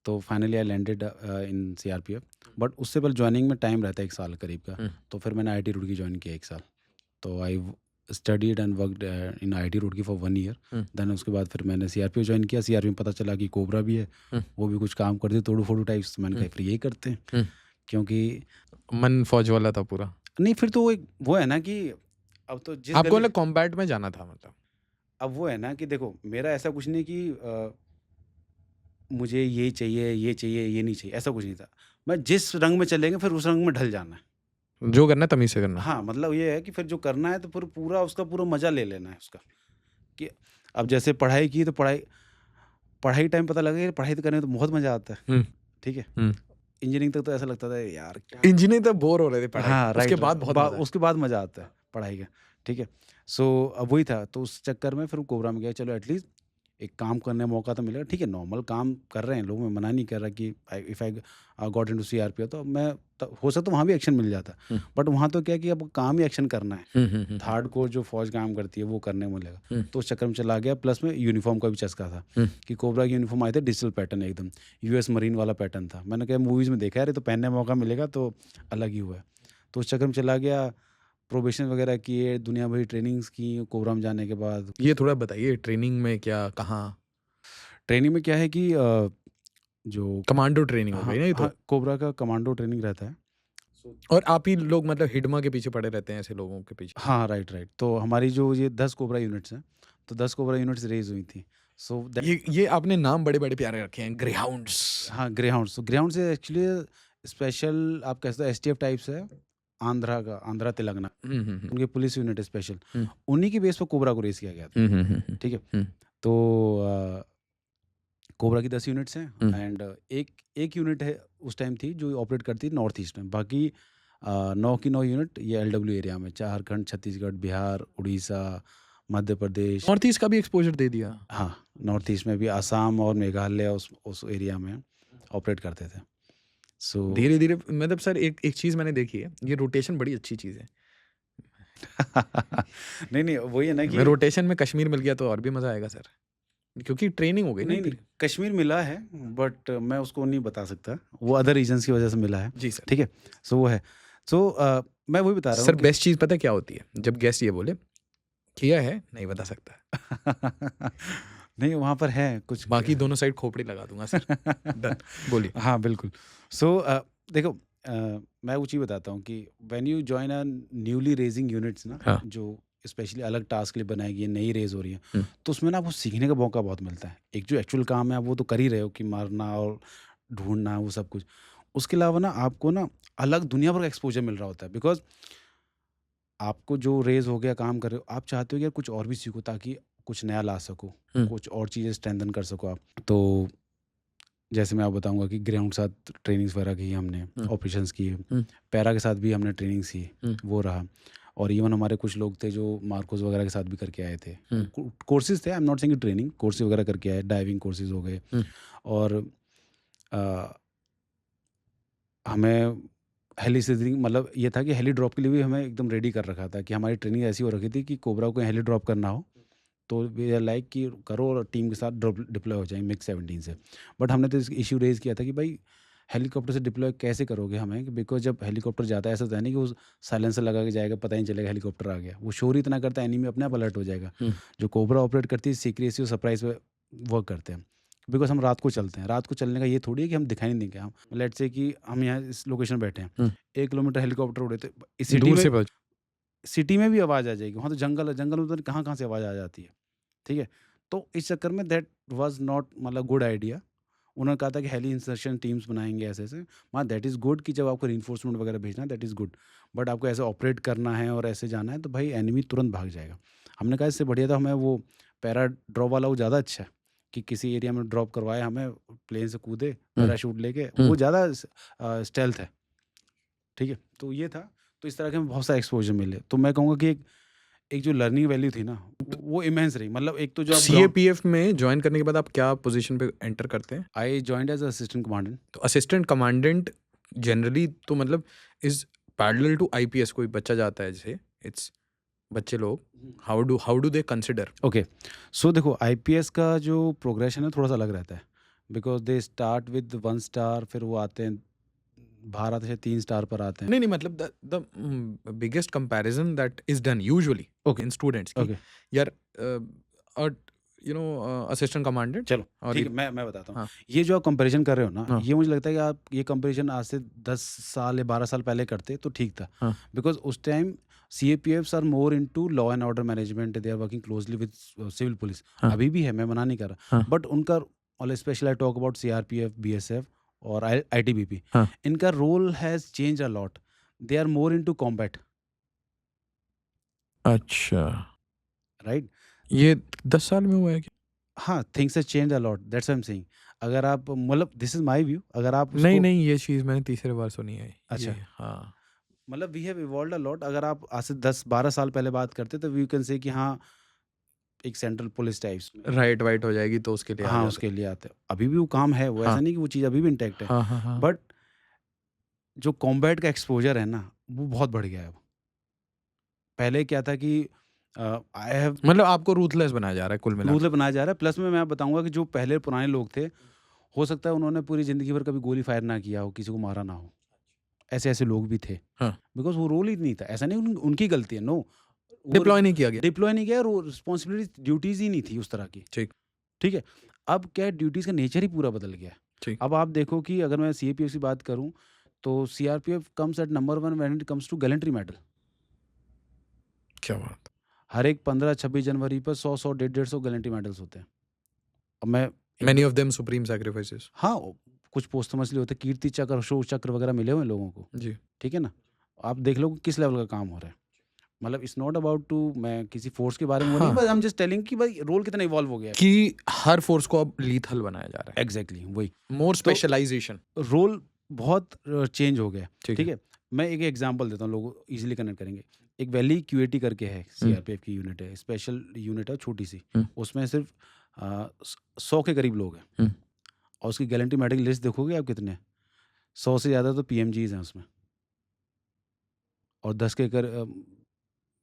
तो finally I landed in CRPF. But उससे पहले ज्वाइनिंग में टाइम रहता है 1 साल करीब का। तो फिर मैंने आईआईटी रुड़की ज्वाइन किया 1 साल। तो I studied and worked in IIT Roorkee for 1 year. देन उसके बाद फिर मैंने सीआरपीएफ ज्वाइन किया। सीआरपीएफ में पता चला कि कोबरा भी है, वो भी कुछ काम करते तोड़ू फोड़ू टाइप्स। मैंने कहा फिर यही करते हैं, क्योंकि मन फौज वाला था पूरा। नहीं, फिर तो वो एक वो है ना कि अब तो जिस आपको गली, मतलब कॉम्बैट में जाना था मतलब? अब वो है ना कि देखो, मेरा ऐसा कुछ नहीं कि मुझे ये चाहिए, ये चाहिए, ये नहीं चाहिए, ऐसा कुछ नहीं था। मैं जिस रंग में चलेंगे फिर उस रंग में ढल जाना है। जो करना है तमीज़ से करना। हाँ, मतलब ये है कि फिर जो करना है तो फिर पूरा उसका पूरा मज़ा ले लेना है उसका। कि अब जैसे पढ़ाई की तो पढ़ाई टाइम पता लगा कि पढ़ाई तो करने में तो बहुत मज़ा आता है, हुँ, ठीक है? हुँ। इंजीनियरिंग तक तो ऐसा लगता था यार क्या। इंजीनियरिंग तक बोर हो रहे थे पढ़ाई, हाँ, उसके राइट, बाद राइट। बहुत मज़ा है। उसके बाद मज़ा आता है पढ़ाई का, ठीक है? सो अब वही था, तो उस चक्कर में फिर कोबरा में गया। चलो एटलीस्ट एक काम करने का मौका तो मिलेगा, ठीक है? नॉर्मल काम कर रहे हैं लोग, मैं मना नहीं कर रहा कि if I got into CRPF तो मैं हो सकता है वहाँ भी एक्शन मिल जाता। बट वहाँ तो क्या है कि अब काम ही एक्शन करना है। थर्ड कोर जो फौज काम करती है वो करने में मिलेगा। तो उस चक्कर में चला गया। प्लस में यूनिफॉर्म का भी चस्का था कि कोबरा की यूनिफॉर्म आए थे डिजिटल पैटर्न, एकदम यूएस मरीन वाला पैटर्न था। मैंने कहा मूवीज़ में देखा है, अरे तो पहनने का मौका मिलेगा तो अलग ही हुआ है। तो उस चक्कर में चला गया, प्रोबेशन वगैरह किए, दुनिया भरी ट्रेनिंग्स की कोबरा में जाने के बाद। ये थोड़ा बताइए ट्रेनिंग में क्या, कहाँ? ट्रेनिंग में क्या है कि जो कमांडो ट्रेनिंग हो हाँ, गई ना ये तो? हाँ, कोबरा का कमांडो ट्रेनिंग रहता है। और आप ही लोग मतलब हिडमा के पीछे पड़े रहते हैं ऐसे लोगों के पीछे? हाँ, राइट, राइट। तो हमारी जो ये 10 कोबरा यूनिट्स हैं, तो 10 कोबरा यूनिट्स रेज़ हुई थी। सो दैट ये आपने नाम बड़े-बड़े प्यारे रखे हैं, ग्रेहाउंड्स। हाँ, ग्रेहाउंड्स। तो ग्रेहाउंड्स से एक्चुअली स्पेशल आप कह सकते हो एसटीएफ टाइप्स है, आंध्रा तेलंगाना, हुँ, हुँ, हुँ। उनकी पुलिस यूनिट है स्पेशल। हुँ। उन्हीं के बेस पे कोबरा को रेज़ किया गया था, हुँ, हुँ, हुँ, हुँ। ठीक है? हुँ, तो कोबरा की 10 यूनिट्स हुँ। हैं, एंड एक यूनिट है उस टाइम थी जो ऑपरेट करती है नॉर्थ ईस्ट में। बाकी 9 की 9 यूनिट ये एलडब्ल्यू एरिया में, झारखंड, छत्तीसगढ़, बिहार, उड़ीसा, मध्य प्रदेश। नॉर्थ ईस्ट का भी एक्सपोज़र दे दिया। हाँ, नॉर्थ ईस्ट में भी असम और मेघालय उस एरिया में ऑपरेट करते थे। सो धीरे-धीरे मतलब सर एक एक चीज़ मैंने देखी है, ये रोटेशन बड़ी अच्छी चीज़ है। नहीं, नहीं, वही है ना कि मैं रोटेशन में कश्मीर मिल गया तो और भी मज़ा आएगा सर। क्योंकि ट्रेनिंग हो गई ना नहीं, एक नहीं, तरीके। कश्मीर मिला है, बट मैं उसको नहीं बता सकता। वो अदर रीज़न्स की वज़ह से मिला है, जी सर। ठीक है? सो वो है। सो मैं वही बता रहा सर हूँ कि बेस्ट चीज़ पता है क्या होती है? जब गेस्ट ये बोले, किया है, नहीं बता सकता। नहीं, वहाँ पर है कुछ बाकी दोनों साइड खोपड़ी लगा दूँगा सर। डन। बोलिए। हाँ, बिल्कुल। सो देखो, मैं वो चीज़ बताता हूँ कि when you join a newly raising units ना, हाँ। जो स्पेशली अलग टास्क के लिए बनाई गई है, नई रेज़ हो रही है, हुँ। तो उसमें ना आपको सीखने का मौका बहुत मिलता है। एक जो एक्चुअल काम है आप वो तो कर ही रहे हो कि मारना और ढूँढना, वो सब कुछ। उसके अलावा ना आपको ना अलग दुनिया भर का एक्सपोज़र मिल रहा होता है, बिकॉज़ आपको जो रेज़ हो गया, काम कर रहे हो, आप चाहते हो कि यार कुछ और भी सीखो ताकि कुछ नया ला सको, हुँ। कुछ और चीज़ें स्ट्रेंथन कर सको आप। तो जैसे मैं आपको बताऊँगा कि ग्राउंड के साथ ट्रेनिंग्स वगैरह की हमने, हुँ। ऑपरेशंस किए, हुँ। पैरा के साथ भी हमने ट्रेनिंग्स की, हुँ। वो रहा। और इवन हमारे कुछ लोग थे जो मार्कोस वगैरह के साथ भी करके आए थे। हुँ। कोर्सेज़ थे, आई am not saying training, courses वगैरह करके आए, डाइविंग कोर्सेज़ हो गए। हुँ। और अ, हमें हेली सीजिंग, मतलब ये था कि हेली ड्रॉप के लिए भी हमें एकदम रेडी कर रखा था कि हमारी ट्रेनिंग ऐसी हो रखी थी कि कोबरा को हेली ड्रॉप करना हो तो वी आर लाइक कि करो और टीम के साथ डिप्लॉय हो जाएंगे मिग 17 से। बट हमने तो इस इशू रेज किया था कि भाई हेलीकॉप्टर से डिप्लॉय कैसे करोगे हमें, बिकॉज जब हेलीकॉप्टर जाता है ऐसा होता है नहीं कि वो साइलेंसर लगा के जाएगा, पता ही नहीं चलेगा हेलीकॉप्टर आ गया। वो शोर इतना करता है, एनिमी अपने आप अलर्ट हो जाएगा। हुँ। जो कोबरा ऑपरेट करती है सीक्रेसी और सरप्राइज पे वर्क करते हैं, बिकॉज हम रात को चलते हैं। रात को चलने का ये थोड़ी है कि हम दिखाई नहीं देंगे। हम लेट्स से कि हम यहाँ इस लोकेशन बैठे हैं, हुँ। 1 किलोमीटर हेलीकॉप्टर उड़े तो इस सिटी दूर में, से बच सिटी में भी आवाज़ आ जाएगी। वहाँ तो जंगल है, जंगल में तो कहाँ कहाँ से आवाज़ आ जाती है, ठीक है? तो इस चक्कर में दैट वाज़ नॉट मतलब गुड आइडिया। उन्होंने कहा था कि हेली इंसर्शन टीम्स बनाएंगे ऐसे-ऐसे। हाँ, दैट इज़ गुड कि जब आपको रिइंफोर्समेंट वगैरह भेजना है, दैट इज़ गुड। बट आपको ऐसे ऑपरेट करना है और ऐसे जाना है तो भाई एनिमी तुरंत भाग जाएगा। हमने कहा इससे बढ़िया तो हमें वो पैरा ड्रॉप वाला वो ज़्यादा अच्छा है कि किसी एरिया में ड्रॉप करवाए हमें, प्लेन से कूदे, हुँ, पैराशूट लेके, हुँ। वो ज़्यादा स्टेल्थ है, ठीक है? तो ये था, तो इस तरह के हमें बहुत सारे एक्सपोज़र मिले। तो मैं कहूँगा कि एक एक जो लर्निंग वैल्यू थी ना, वो इमेंस रही। मतलब एक तो जो आप ग्राउंड सीएपीएफ में जॉइन करने के बाद आप क्या पोज़ीशन पे एंटर करते हैं? आई जॉइन्ड एज़ असिस्टेंट कमांडेंट। तो असिस्टेंट कमांडेंट जनरली तो मतलब इज़ पैरेलल टू आईपीएस। कोई बच्चा जाता है जैसे इट्स बच्चे लोग how do they consider? Okay, so देखो आईपीएस का जो प्रोग्रेशन है थोड़ा-सा अलग रहता है। Because they start with 1 star, फिर वो आते हैं, बाहर आते हैं 3 स्टार पर आते हैं। नहीं, नहीं, मतलब the biggest comparison that is done usually okay, in students की ओके, यार अ, असिस्टेंट कमांडेंट चलो और ठीक ये है, मैं बताता हूँ। हाँ, ये जो आप कंपैरिज़न कर रहे हो ना, हाँ, ये मुझे लगता है कि आप ये कंपैरिज़न आज से 10 साल या 12 साल पहले करते तो ठीक था। हाँ, बिकॉज़ उस time CAPFs are more into law and order management, they are working closely with civil police. हाँ, अभी भी है, मैं मना नहीं कर रहा। हाँ, बट उनका और specially I talk about CRPF, BSF और आईटीबीपी, हाँ। इनका role has changed a lot. They are more into combat, अच्छा, राइट? ये 10 साल में हुआ है क्या? हाँ, things has changed a lot, that's why I am saying. अगर आप मतलब दिस इज़ माय व्यू, अगर आप नहीं, उसको नहीं, ये चीज़ मैंने तीसरी बार सुनी है। ये अच्छा, हाँ, मतलब we have evolved a lot. अगर आप आज से 10-12 साल पहले बात करते तो वी कैन से कि हाँ, एक सेंट्रल पुलिस टाइप्स में राइट वाइट हो जाएगी तो उसके लिए आ हाँ, जाते उसके हैं। लिए आते हैं। अभी भी वो काम है, वो हाँ, ऐसा नहीं कि वो चीज़ अभी भी इंटैक्ट है। हाँ, हाँ, हाँ। बट जो कॉम्बैट का एक्सपोज़र है ना, वो बहुत बढ़ गया है अब। पहले क्या था कि आई हैव मतलब आपको रूथलेस बनाया जा रहा है कुल मिला रूल के। बनाया जा रहा है, प्लस में मैं बताऊँगा कि जो पहले पुराने लोग थे, हो सकता है उन्होंने पूरी ज़िंदगी भर कभी गोली फायर ना किया हो, किसी को मारा ना हो। ऐसे-ऐसे लोग भी थे। हाँ, बिकॉज़ वो रोल ही नहीं था। ऐसा नहीं उनकी गलती है, नो। वो डिप्लॉय नहीं किया गया। डिप्लॉय नहीं किया और वो रिस्पॉन्सिबिलिटी ड्यूटीज़ ही नहीं थी उस तरह की। ठीक, ठीक है? अब क्या है, ड्यूटीज़ का नेचर ही पूरा बदल गया है। ठीक। अब आप देखो कि अगर मैं सीएपीएफ की बात करूँ, तो CRPF comes at number 1 when it comes to gallantry medal. क्या बात! हर एक 15-26 जनवरी पर 100-100, 150-150 गैलेंट्री मेडल्स होते हैं। अब मैं एक many the of them supreme sacrifices. हाँ, कुछ पोस्टमसली होते हैं, कीर्ति चक्र, अशोक चक्र वगैरह मिले हुए हैं लोगों को। जी। ठीक है ना? आप देख लो कि किस लेवल का काम हो रहा है। मतलब इट्स नॉट अबाउट टू, मैं किसी फ़ोर्स के बारे में वो नहीं, हाँ, but I am just telling कि भाई रोल कितना इवॉल्व हो गया है। कि हर फ़ोर्स को अब लीथल बनाया जा रहा है। एग्ज़ैक्टली वही। मोर तो स्पेशलाइज़ेशन। रोल बहुत चेंज हो गया है, ठीक ठीक है। है? मैं एक एग्ज़ाम्पल देता हूँ, लोग ईज़िली कनेक्ट करेंगे। एक वैली क्यूएटी करके है, हुँ, सीआरपीएफ की यूनिट है, स्पेशल यूनिट है छोटी-सी। हुँ, उसमें सिर्फ़ 100 के करीब लोग हैं हुँ। और उसकी गैलेंट्री मेडल की लिस्ट देखोगे आप कितने हैं? 100 से ज़्यादा तो पीएमजीज़ हैं उसमें और 10 के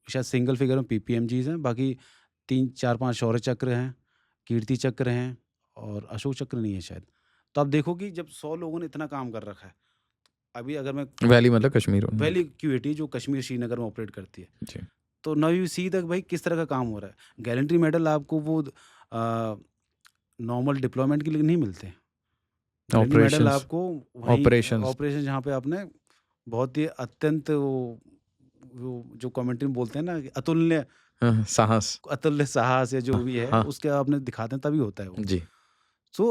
शायद सिंगल फिगर में पीएमजीज़ हैं, बाकी 3, 4, 5 शौर्य चक्र हैं, कीर्ति चक्र हैं और अशोक चक्र नहीं है शायद। तो आप देखो कि जब 100 लोगों ने इतना काम कर रखा है, अभी अगर मैं वैली मतलब कश्मीर में। वैली क्यूएटी जो कश्मीर श्रीनगर में ऑपरेट करती है, जी। तो नाउ यू सी दैट भाई किस तरह का काम हो रहा है। गैलेंट्री मेडल आपको वो नॉर्मल डिप्लॉयमेंट के लिए नहीं मिलते। गैलेंट्री मेडल ऑपरेशंस आपको वहीं ऑपरेशंस ऑपरेशन जहाँ पे आपने बहुत ही अत्यंत वो जो कमेंट्री में बोलते हैं ना कि अतुल्य हाँ, साहस। अतुल्य साहस या जो हाँ, भी है हाँ। उसके आपने दिखाते हैं तभी होता है वो। जी। सो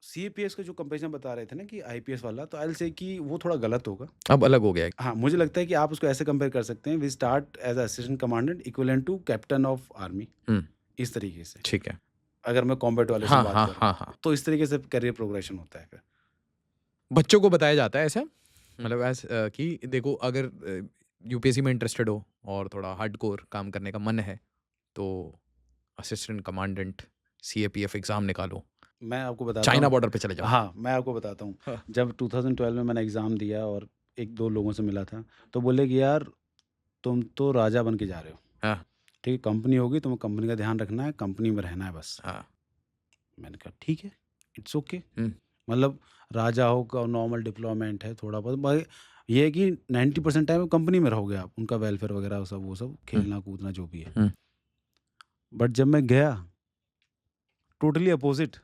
सीएपीएस का जो कंपैरिजन बता रहे थे ना कि आईपीएस वाला, तो आई विल से कि वो थोड़ा गलत होगा। अब अलग हो गया है। हाँ, मुझे लगता है कि आप उसको ऐसे कंपेयर कर सकते हैं, we start as a assistant commandant equivalent to captain of army, हुँ, इस तरीके से। ठीक है। अगर मैं कॉम्बैट वाले से हाँ, बात हाँ, करूँ, हाँ, हाँ। तो इस तरीके से करियर प्रोग्रेशन होता है फिर। बच्चों को बताया जाता है ऐसा? मतलब कि देखो अगर यूपीएससी में इंटरेस्टेड हो और थोड़ा हार्डकोर काम करने का मन है, तो असिस्टेंट कमांडेंट सीएपीएफ एग्ज़ाम निकालो। मैं आपको बताता चाइना हूँ, बॉर्डर पे चले जाओ। हाँ, मैं आपको बताता हूँ। हाँ। जब 2012 में मैंने एग्ज़ाम दिया और 1-2 लोगों से मिला था, तो बोले कि यार तुम तो राजा बन के जा रहे हो। हाँ, ठीक है, कंपनी होगी, तुम्हें कंपनी का ध्यान रखना है, कंपनी में रहना है बस। हाँ। मैंने कहा ठीक है, इट्स ओके। हुँ, मतलब राजा हो का नॉर्मल डिप्लॉयमेंट है थोड़ा बहुत, भाई ये है कि 90% टाइम कंपनी में रहोगे आप, उनका वेलफेयर वगैरह वो सब हुँ, खेलना कूदना जो भी है। हुँ। बट जब मैं गया, टोटली अपोजिट।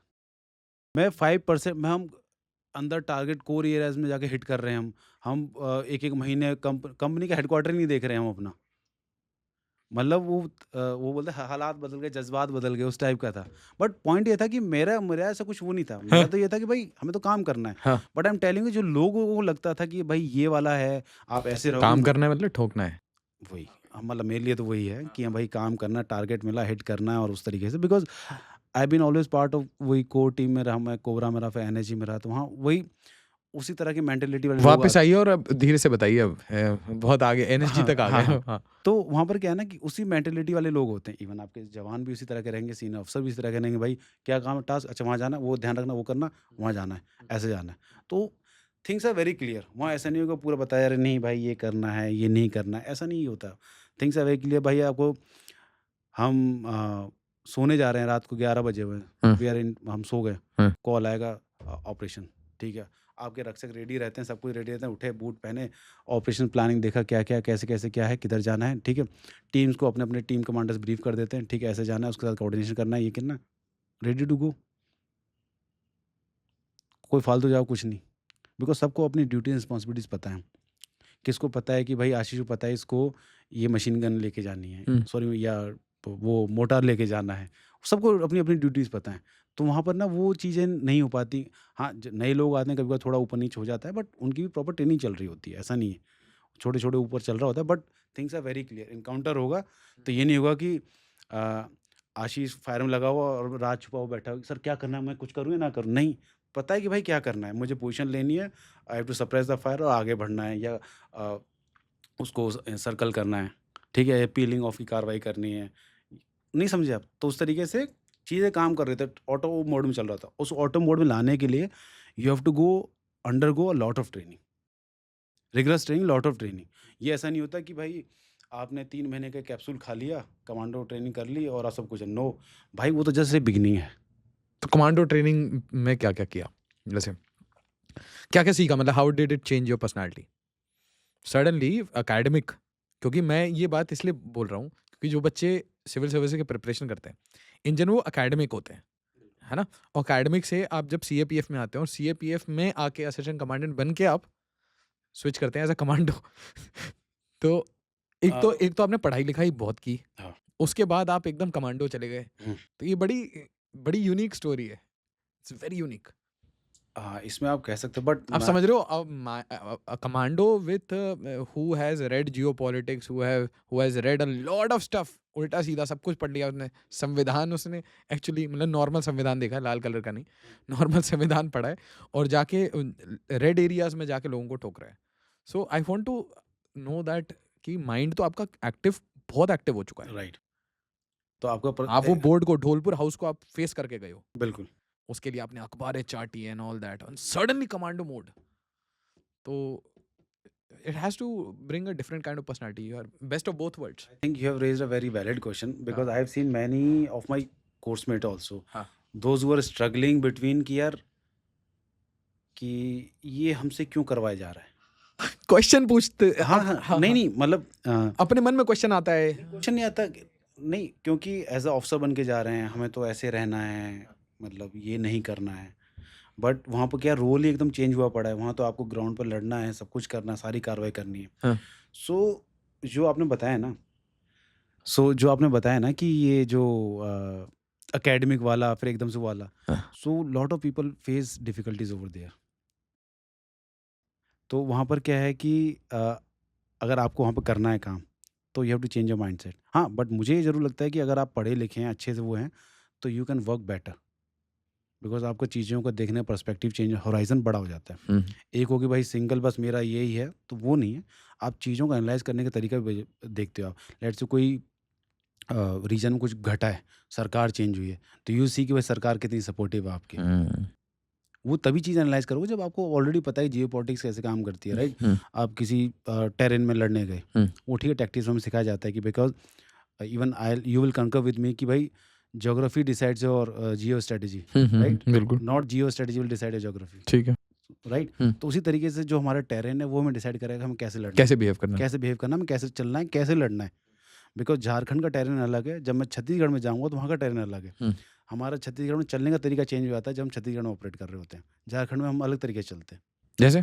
मैं 5% में हम अंदर टारगेट कोर एरियाज में जाके हिट कर रहे हैं हम। एक एक महीने कंपनी का हेडक्वार्टर नहीं देख रहे हैं हम अपना। मतलब वो बोलते हैं हालात बदल गए, जज़्बात बदल गए, उस टाइप का था। बट पॉइंट ये था कि मेरा मेरा ऐसा कुछ वो नहीं था। हाँ, मेरा तो ये था कि भाई हमें तो काम करना है। हाँ, but I am telling you जो लोगों को लगता था कि भाई ये वाला है, आप ऐसे रहोगे काम करना है मतलब ठोकना है। वही। मतलब मेरे लिए तो वही है कि हाँ भाई काम करना, टारगेट मिला, हिट करना है और उस तरीके से because I have been always part of वही कोर टीम में रहा मैं, कोबरा में रहा, फिर एनएसजी में रहा, तो वहाँ वही उसी तरह की मेंटालिटी वाले लोग वापस आइए और अब धीरे से बताइए अब बहुत आगे एनएसजी हाँ, तक आ हाँ, गए। हाँ। हाँ। तो वहाँ पर क्या है ना कि उसी मेंटालिटी वाले लोग होते हैं। इवन आपके जवान भी उसी तरह के रहेंगे, सीनियर अफ़सर भी इसी तरह के रहेंगे, भाई क्या काम है, टास्क अच्छा वहाँ जाना है, वो ध्यान रखना, वो करना, वहाँ जाना है, ऐसे जाना है। तो थिंग्स आर वेरी क्लियर। वहाँ ऐसा नहीं होगा पूरा बताया अरे नहीं भाई ये करना है, ये नहीं करना है, ऐसा नहीं होता। थिंग्स आर वेरी क्लियर भाई आपको हम सोने जा रहे हैं रात को 11 बजे हुए हैं, हुँ, वी आर इन हम सो गए, हुँ। कॉल आएगा ऑपरेशन, ठीक है? आपके रक्षक रेडी रहते हैं, सब कुछ रेडी रहते हैं, उठे, बूट पहने, ऑपरेशन प्लानिंग देखा क्या-क्या, कैसे-कैसे क्या है, किधर जाना है, ठीक है? टीम्स को अपने-अपने टीम कमांडर्स ब्रीफ कर देते हैं, ठीक है, ऐसे जाना है, उसके साथ कोऑर्डिनेशन करना है, ये करना है, रेडी टू गो। कोई फालतू जाओ कुछ नहीं, बिकॉज़ सबको अपनी ड्यूटी रिस्पॉन्सिबिलिटीज़ पता है। किसको पता है कि भाई आशीष को पता है इसको ये मशीन गन लेके जानी है, हुँ। सॉरी या वो मोटार लेके जाना है। सबको अपनी-अपनी ड्यूटीज़ पता है। तो वहाँ पर ना वो चीज़ें नहीं हो पाती। हाँ, ज नए लोग आते हैं कभी-कभार थोड़ा ऊपर-नीचे हो जाता है बट उनकी भी प्रॉपर ट्रेनिंग चल रही होती है, ऐसा नहीं है। छोटे-छोटे ऊपर चल रहा होता है but things are very clear. Encounter होगा तो ये नहीं होगा कि अ, आशीष फायर में लगा हुआ और राज छुपा हुआ बैठा हो, सर क्या करना है, मैं कुछ करूँ या ना करूँ? नहीं, पता है कि भाई क्या करना है, मुझे पोज़ीशन लेनी है, I have to suppress the fire और आगे बढ़ना है या अ, उसको सर्कल करना है, ठीक है? पीलिंग ऑफ की कार्रवाई करनी है। नहीं समझे आप? तो उस तरीके से चीज़ें काम कर रहे थे, ऑटो मोड में चल रहा था। उस ऑटो मोड में लाने के लिए you have to go undergo a lot of training, rigorous training, lot of training. ये ऐसा नहीं होता कि भाई आपने 3 महीने का कैप्सूल खा लिया, कमांडो ट्रेनिंग कर ली और सब कुछ है। नो, भाई वो तो जस्ट एक बिगिनिंग है। तो कमांडो ट्रेनिंग में क्या-क्या किया? जैसे क्या-क्या सीखा मतलब how did it change your personality? Suddenly academic क्योंकि मैं ये बात इसलिए बोल रहा हूँ क्योंकि जो बच्चे सिविल सर्विस की प्रिपरेशन करते हैं, इन जनरल वो एकेडमिक होते हैं, है ना? और एकेडमिक से आप जब सीएपीएफ में आते हैं और सीएपीएफ में आके असिस्टेंट कमांडेंट बन के आप स्विच करते हैं एज़ अ कमांडो तो अ, एक तो आपने पढ़ाई-लिखाई बहुत की, हाँ। उसके बाद आप एकदम कमांडो चले गए। हुँ। तो ये बड़ी बड़ी यूनिक स्टोरी है। It's very unique. हाँ, इसमें आप कह सकते हो बट आप मैं समझ रहे हो commando with who has red geopolitics who has red a lot of stuff उल्टा सीधा सब कुछ पढ़ लिया उसने संविधान उसने एक्चुअली मतलब नॉर्मल संविधान देखा है लाल कलर का नहीं नॉर्मल संविधान पढ़ा है और जाके रेड एरियाज में जाके लोगों को ठोक रहा है so I want to know that कि माइंड तो आपका एक्टिव बहुत एक्टिव हो चुका है राइट। तो आपका आप वो बोर्ड को ढोलपुर हाउस को आप फेस करके गए हो बिल्कुल। उसके लिए आपने अखबारें चाटी and all that suddenly commando mode तो it has to bring a different kind of personality. You are best of both worlds. I think you have raised a very valid question हाँ, because I have seen many of my course mate also, हाँ. those who are struggling between कि यार कि ये हमसे क्यों करवाया जा रहा है? क्वेश्चन पूछते हाँ, अब हाँ, हाँ, नहीं, हाँ. नहीं मतलब अपने मन में क्वेश्चन आता है क्वेश्चन नहीं आता नहीं क्योंकि एज़ अ ऑफिसर बन के जा रहे हैं, हमें तो ऐसे रहना है, मतलब ये नहीं करना है। बट वहाँ पे क्या रोल ही एकदम चेंज हुआ पड़ा है, वहाँ तो आपको ग्राउंड पर लड़ना है, सब कुछ करना है, सारी कार्रवाई करनी है। हाँ, सो जो आपने बताया ना जो आपने बताया ना कि ये जो एकेडमिक वाला फिर एकदम से वो वाला, हाँ. So lot of people face difficulties over there. तो वहाँ पर क्या है कि अगर आपको वहाँ पे करना है काम तो you have to change your mindset. हाँ, बट मुझे ये ज़रूर लगता है कि अगर आप पढ़े लिखे हैं, अच्छे से वो हैं, तो you can work better because आपको चीज़ों को देखने का पर्सपेक्टिव चेंज, होराइज़न बड़ा हो जाता है। हम्म, एक हो कि भाई सिंगल बस मेरा यही है, तो वो नहीं है। आप चीज़ों को एनालाइज़ करने का तरीका भी देखते हो आप। लेट्स से कोई रीजन में कुछ घटा है, सरकार चेंज हुई है, तो यू सी कि भाई सरकार कितनी सपोर्टिव है आपकी। हम्म, वो तभी चीज़ एनालाइज़ करोगे जब आपको ऑलरेडी पता है जियोपॉलिटिक्स कैसे काम करती है, राइट? हम्म, आप किसी टेरेन में लड़ने गए, हम्म, वो ठीक है टैक्टिक्स में हमें सिखाया जाता है कि because even I you will concur with me कि भाई geography decides your geo strategy, right? बिल्कुल not geo strategy will decide your geography, ठीक है. राइट? तो उसी तरीके से जो हमारा टेरेन है वो हमें डिसाइड करेगा हमें कैसे लड़ना है, कैसे बिहेव करना है कैसे बिहेव करना है, हमें कैसे चलना है, कैसे लड़ना है। बिकॉज़ झारखंड का टेरेन अलग है, जब मैं छत्तीसगढ़ में जाऊँगा तो वहाँ का टेरेन अलग है। हम्म, हमारा छत्तीसगढ़ में चलने का तरीका चेंज हो जाता है जब हम छत्तीसगढ़ में ऑपरेट कर रहे होते हैं। झारखंड में हम अलग तरीके से चलते हैं। जैसे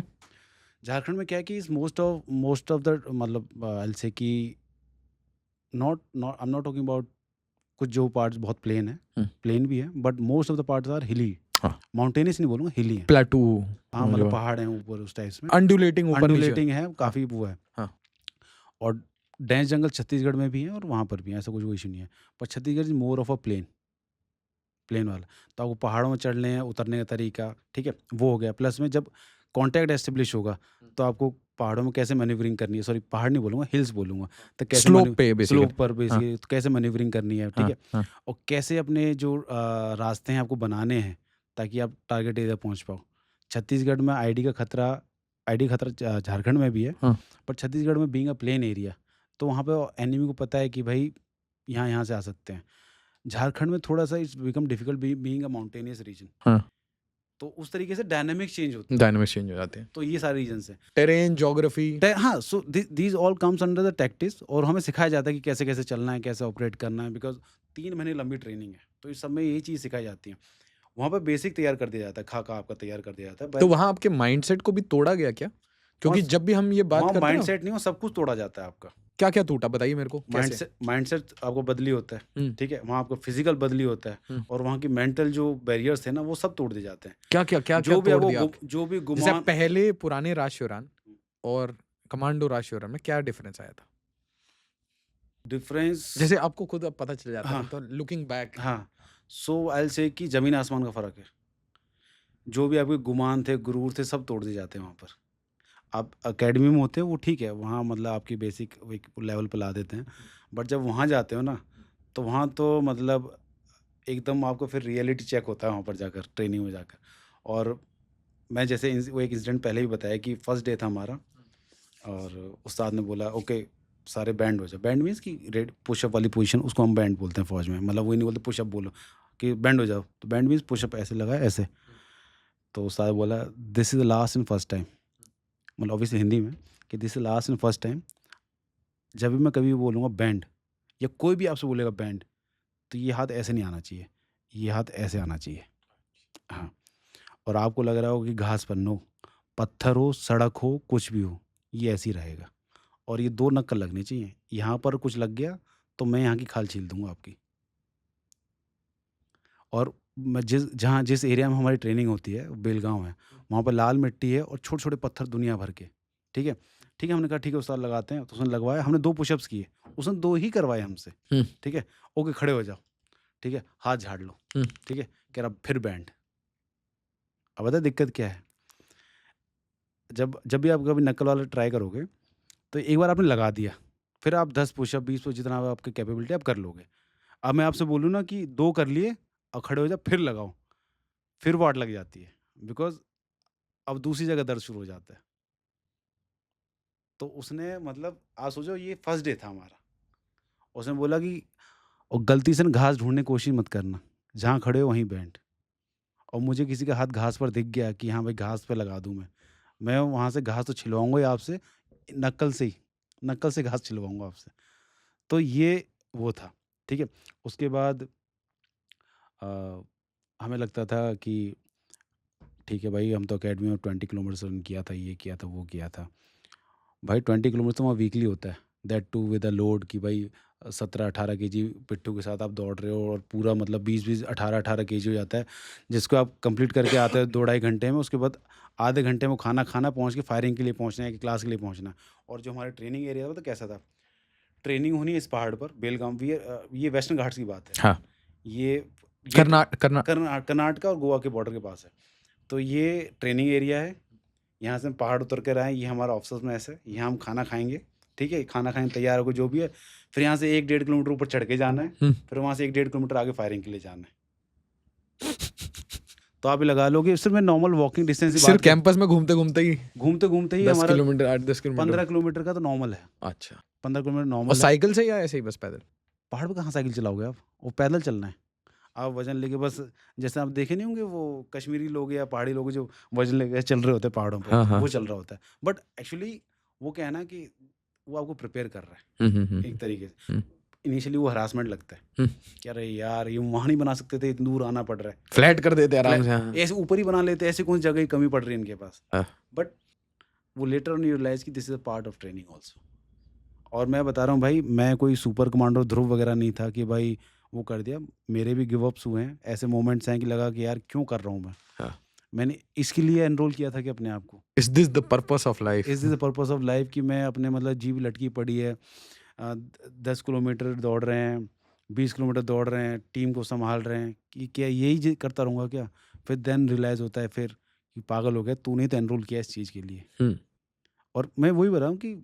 झारखंड में क्या है कि इस मोस्ट ऑफ द मतलब आई विल से कि not I am not talking about कुछ जो पार्ट्स बहुत प्लेन है, प्लेन भी है, but most of the parts are hilly. हाँ। माउंटेनियस नहीं बोलूँगा, हिली है। प्लेटू हाँ, मतलब पहाड़ हैं ऊपर उस टाइप्स में, अंडुलेटिंग ऊपर नीचे अंडुलेटिंग है, काफ़ी वो है। हाँ। और डेंस जंगल छत्तीसगढ़ में भी है और वहाँ पर भी है, ऐसा कुछ वो इशू नहीं है। पर Chhattisgarh is more of a plain वाला। तो आपको पहाड़ों में चढ़ने हैं, उतरने का तरीका, ठीक है, वो हो गया। प्लस में जब कॉन्टैक्ट एस्टेब्लिश होगा, तो आपको पहाड़ों में कैसे मैन्युवरिंग करनी है, सॉरी पहाड़ नहीं बोलूँगा, हिल्स बोलूँगा। तो कैसे स्लोप पे बेसिकली स्लोप पर बेसिकली तो कैसे मैन्युवरिंग करनी है, ठीक है? हाँ और कैसे अपने जो रास्ते हैं आपको बनाने हैं, ताकि आप टारगेट एरिया पहुँच पाओ। छत्तीसगढ़ में आईडी खतरा झारखंड में भी है, हाँ। पर छत्तीसगढ़ में बीइंग अ प्लेन एरिया, तो वहाँ पे एनिमी को पता है कि भाई यहाँ से आ सकते हैं। झारखंड में थोड़ा-सा it's become difficult being a mountainous region. हाँ। तो उस तरीके से डायनामिक्स चेंज होती है। डायनामिक्स चेंज हो जाते हैं, तो ये सारे रीजंस हैं। Terrain, geography. हाँ, so these all comes under the tactics, और हमें सिखाया जाता है कि कैसे-कैसे चलना है, कैसे ऑपरेट करना है, बिकॉज़ 3 महीने लंबी ट्रेनिंग है। तो इस सब में यही चीज़ सिखाई जाती है। वहाँ पे बेसिक तैयार कर दिया जाता है, खाका आपका तैयार कर दिया जाता है। तो वहाँ आपके माइंडसेट को भी तोड़ा गया क्या? क्योंकि वहाँ जब भी हम ये बात वहाँ करते हैं ना, माइंडसेट नहीं, वहाँ सब कुछ तोड़ा जाता है आपका। क्या-क्या टूटा बताइए मेरे को कैसे? माइंडसेट आपको बदली होता है, हुँ, ठीक है? वहाँ आपका फिज़िकल बदली होता है, हुँ। और वहाँ की मेंटल जो बैरियर्स थे ना, वो सब तोड़ दिए जाते हैं। क्या-क्या जो भी तोड़ आपको दिया आपने? जो भी जैसे गुमान पहले पुराने राजशुरान और कमांडो राजशुरान में क्या डिफरेंस आया था? डिफरेंस जैसे आपको खुद अब पता चल जाता है हाँ, ना, तो लुकिंग बैक हाँ। सो आई विल से कि ज़मीन आसमान का फ़र्क है। जो भी आपके गुमान थे, गुरूर थे, सब तोड़ दिए जाते हैं वहाँ पर। आप अकेडमी में होते हो वो ठीक है, वहाँ मतलब आपकी बेसिक एक लेवल पे ला देते हैं। बट जब वहाँ जाते हो ना, तो वहाँ तो मतलब एकदम आपको फिर रियलिटी चेक होता है वहाँ पर जाकर, ट्रेनिंग में जाकर। और मैं जैसे वो एक इंसिडेंट पहले भी बताया कि फर्स्ट डे था हमारा, और उस्ताद ने बोला ओके सारे बैंड हो जाओ। बैंड मीन्स कि रेड पुशअप वाली पोजीशन, उसको हम बैंड बोलते हैं फौज में। मतलब वही नहीं बोलते पुशअप बोलो कि बैंड हो जाओ, तो बैंड मीन्स पुशअप ऐसे लगा ऐसे। तो उस्ताद बोला this is the last and first time, मतलब ऑब्वियसली हिंदी में, कि this is last and first time. जब भी मैं कभी भी बोलूँगा बैंड, या कोई भी आपसे बोलेगा बैंड, तो ये हाथ ऐसे नहीं आना चाहिए, ये हाथ ऐसे आना चाहिए। हाँ, और आपको लग रहा हो कि घास पर, नो, पत्थर हो, सड़क हो, कुछ भी हो, ये ऐसे ही रहेगा। और ये 2 नक्कल लगनी चाहिए। यहाँ पर कुछ लग गया, तो मैं यहाँ की खाल छील दूँगा आपकी। और मैं जिस एरिया में हमारी ट्रेनिंग होती है, बेलगाँव है, वहाँ पर लाल मिट्टी है और छोटे-छोटे पत्थर दुनिया भर के, ठीक है? ठीक है, हमने कहा ठीक है उस्ताद लगाते हैं, तो उसने लगवाया, हमने 2 पुशअप्स किए, उसने 2 ही करवाए हमसे, हुँ, ठीक है? ओके खड़े हो जाओ, ठीक है? हाथ झाड़ लो, हुँ। ठीक है? कह रहा फिर बैंड। अब पता है दिक्कत क्या है? जब जब भी आप कभी नक्कल वाला ट्राई करोगे, तो एक बार आपने लगा दिया, फिर आप 10 पुशअप, 20 पुश जितना आपकी कैपेबिलिटी आप कर लोगे। अब मैं आपसे बोलूँ ना कि 2 कर लिए और खड़े हो जाओ, फिर लगाओ, फिर वाट लग जाती है, बिकॉज़ अब दूसरी जगह दर्द शुरू हो जाता है। तो उसने मतलब आप सोचो ये फर्स्ट डे था हमारा। उसने बोला कि और गलती से ना घास ढूँढने की कोशिश मत करना, जहाँ खड़े हो वहीं बैंड। और मुझे किसी का हाथ घास पर दिख गया कि हाँ भाई घास पे लगा दूँ मैं वहाँ से घास तो छिलवाऊँगा ही आपसे, नक्कल से ही, नक्कल से घास छिलवाऊँगा आपसे। तो ये वो था, ठीक है? उसके बाद अ, हमें लगता था कि ठीक है भाई हम तो अकेडमी में 20 किलोमीटर रन किया था, ये किया था, वो किया था। भाई 20 किलोमीटर तो वहाँ वीकली होता है, that too with a load कि भाई 17-18 केजी पिट्ठू के साथ आप दौड़ रहे हो, और पूरा मतलब 20-20 18-18 केजी हो जाता है, जिसको आप कंप्लीट करके आते हो 2 ढाई घंटे में। उसके बाद आधे घंटे में खाना खाना, पहुँच के फायरिंग के लिए पहुँचना है कि क्लास के लिए पहुँचना है। और जो हमारा ट्रेनिंग एरिया था तो कैसा था, ट्रेनिंग होनी है इस पहाड़ पर बेलगाम, ये वेस्टर्न घाट्स की बात है। हाँ, ये ये कर्ना कर्ना कर्नाटका और गोवा के बॉर्डर के पास है। तो ये ट्रेनिंग एरिया है, यहाँ से हम पहाड़ उतर कर आए, ये हमारा ऑफिस मेस है, यहाँ हम खाना खाएँगे, ठीक है? खाना खाएँ तैयार होके जो भी है, फिर यहाँ से 1 डेढ़ किलोमीटर ऊपर चढ़ के जाना है, हुँ। फिर वहाँ से 1 डेढ़ किलोमीटर आगे फायरिंग के लिए जाना है। तो आप ये लगा लो कि सिर्फ़ मैं नॉर्मल वॉकिंग डिस्टेंस की सिर्फ बात कर, कैंपस में घूमते-घूमते ही घूमते-घूमते ही 10 हमारा किलोमीटर 8-10 किलोमीटर 15 किलोमीटर का तो नॉर्मल है, अच्छा। 15 किलोमीटर और नॉर्मल है। साइकिल से या ऐसे ही बस पैदल? पहाड़ पे कहाँ साइकिल चलाओगे आप? वो पैदल चलना है। आप वज़न लेके बस, जैसे आप देखे नहीं होंगे वो कश्मीरी लोग या पहाड़ी लोग जो वज़न लेके चल रहे होते हैं पहाड़ों पे, हाँ, हाँ। वो चल रहा होता है। बट एक्चुअली वो क्या है ना कि वो आपको प्रिपेयर कर रहा है हुँ, हुँ, हुँ, एक तरीके से। हुँ। इनिशियली वो हरासमेंट लगता है हुँ। कि अरे यार ये वहाँ नहीं बना सकते थे, इतनी दूर आना पड़ रहा है। फ्लैट कर देते आराम से, हाँ। ऐसे ऊपर ही बना लेते, ऐसी कौन सी जगह की कमी पड़ रही है इनके पास। हाँ। बट वो लेटर ऑन यू रियलाइज़ कि this is a part of training also. और मैं बता रहा हूँ भाई, मैं कोई सुपर कमांडो ध्रुव वगैरह नहीं था कि भाई वो कर दिया। मेरे भी गिव अप्स हुए हैं, ऐसे मोमेंट्स हैं कि लगा कि यार क्यों कर रहा हूँ मैं। हाँ। मैंने इसके लिए एनरोल किया था कि अपने आप को, is this the purpose of life? Is this the purpose of life, कि मैं अपने मतलब जीभ लटकी पड़ी है, 10 किलोमीटर दौड़ रहे हैं, 20 किलोमीटर दौड़ रहे हैं, टीम को संभाल रहे हैं, कि क्या यही करता रहूँगा क्या? फिर देन रियलाइज़ होता है फिर कि पागल हो गया, तूने तो एनरोल किया इस चीज़ के लिए। हम्म। और मैं वही बता रहा हूँ कि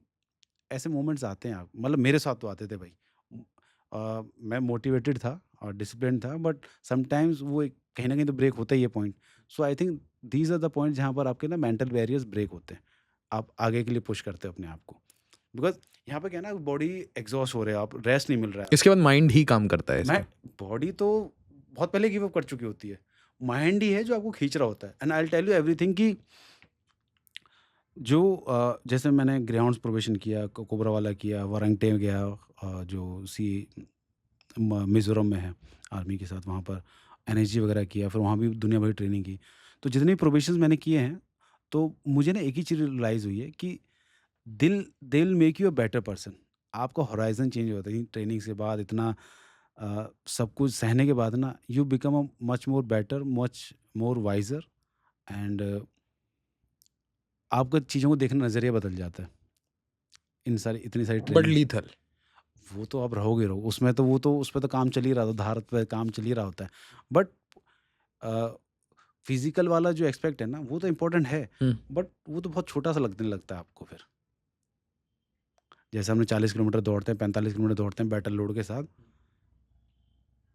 ऐसे मोमेंट्स आते हैं, आप मतलब मेरे साथ तो आते थे भाई। मैं मोटिवेटेड था और डिसिप्लिन था, बट समटाइम्स वो एक कहीं ना कहीं तो ब्रेक होता ही है point. So I think these are the point जहाँ पर आपके ना मेंटल बैरियर्स ब्रेक होते हैं, आप आगे के लिए पुश करते हो अपने आप को। बिकॉज यहाँ पे क्या है ना, बॉडी एग्जॉस्ट हो रहे हो, आप रेस्ट नहीं मिल रहा है। इसके बाद माइंड ही काम करता है मैं इसमें। बॉडी तो बहुत पहले गिव अप कर चुकी होती है, माइंड ही है जो आपको खींच रहा होता है। And I tell you everything कि जो जैसे मैंने ग्राउंड्स प्रोबेशन किया, कोबरा वाला किया, वारंगटे गया, जो सी मिज़ोरम में है आर्मी के साथ, वहाँ पर एनएसजी वगैरह किया, फिर वहाँ भी दुनिया भर की ट्रेनिंग की। तो जितने प्रोबेशंस मैंने किए हैं, तो मुझे ना एक ही चीज़ रियलाइज़ हुई है कि दिल दिल make you a better person. आपका होराइज़न चेंज होता है ट्रेनिंग के बाद, इतना सब कुछ सहने के बाद ना, you become a much more better, much more visor. And आपका चीज़ों को देखने का नज़रिया बदल जाता है, इन सारी इतनी सारी बट ट्रेनिंग। लीथल। वो तो आप रहो उसमें, तो वो तो उस पे तो काम चल ही रहा था, धारत पे काम चल ही रहा होता है। बट फिजिकल वाला जो एक्सपेक्ट है ना, वो तो इम्पोर्टेंट है, हम्म। बट वो तो बहुत छोटा सा लगने लगता है आपको फिर। जैसे हमने 40 किलोमीटर दौड़ते हैं, 45 किलोमीटर दौड़ते हैं बैटल लोड के साथ,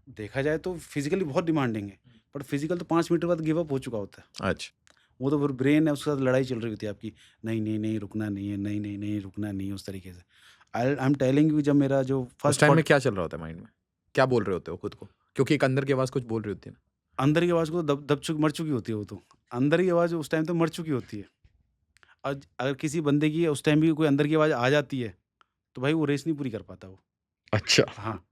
देखा जाए तो फिजिकली बहुत डिमांडिंग है, बट फिजिकल तो 5 मिनट बाद गिव अप हो चुका होता है। अच्छा। वो तो फिर ब्रेन है, उसके साथ लड़ाई चल रही होती है आपकी, नहीं नहीं नहीं रुकना नहीं है, नहीं नहीं नहीं रुकना नहीं है, उस तरीके से। आई एम टेलिंग यू, जब मेरा जो उस फर्स्ट टाइम में क्या चल रहा होता है माइंड में? क्या बोल रहे होते हो खुद को? क्योंकि एक अंदर की आवाज कुछ बोल रही होती है ना। अंदर की आवाज़ को मर चुकी होती है वो तो। अंदर की आवाज़ उस टाइम तो मर चुकी होती है। और अगर किसी बंदे की उस टाइम भी कोई अंदर की आवाज़ आ जाती है, तो भाई वो रेस नहीं पूरी कर पाता वो। अच्छा। हाँ,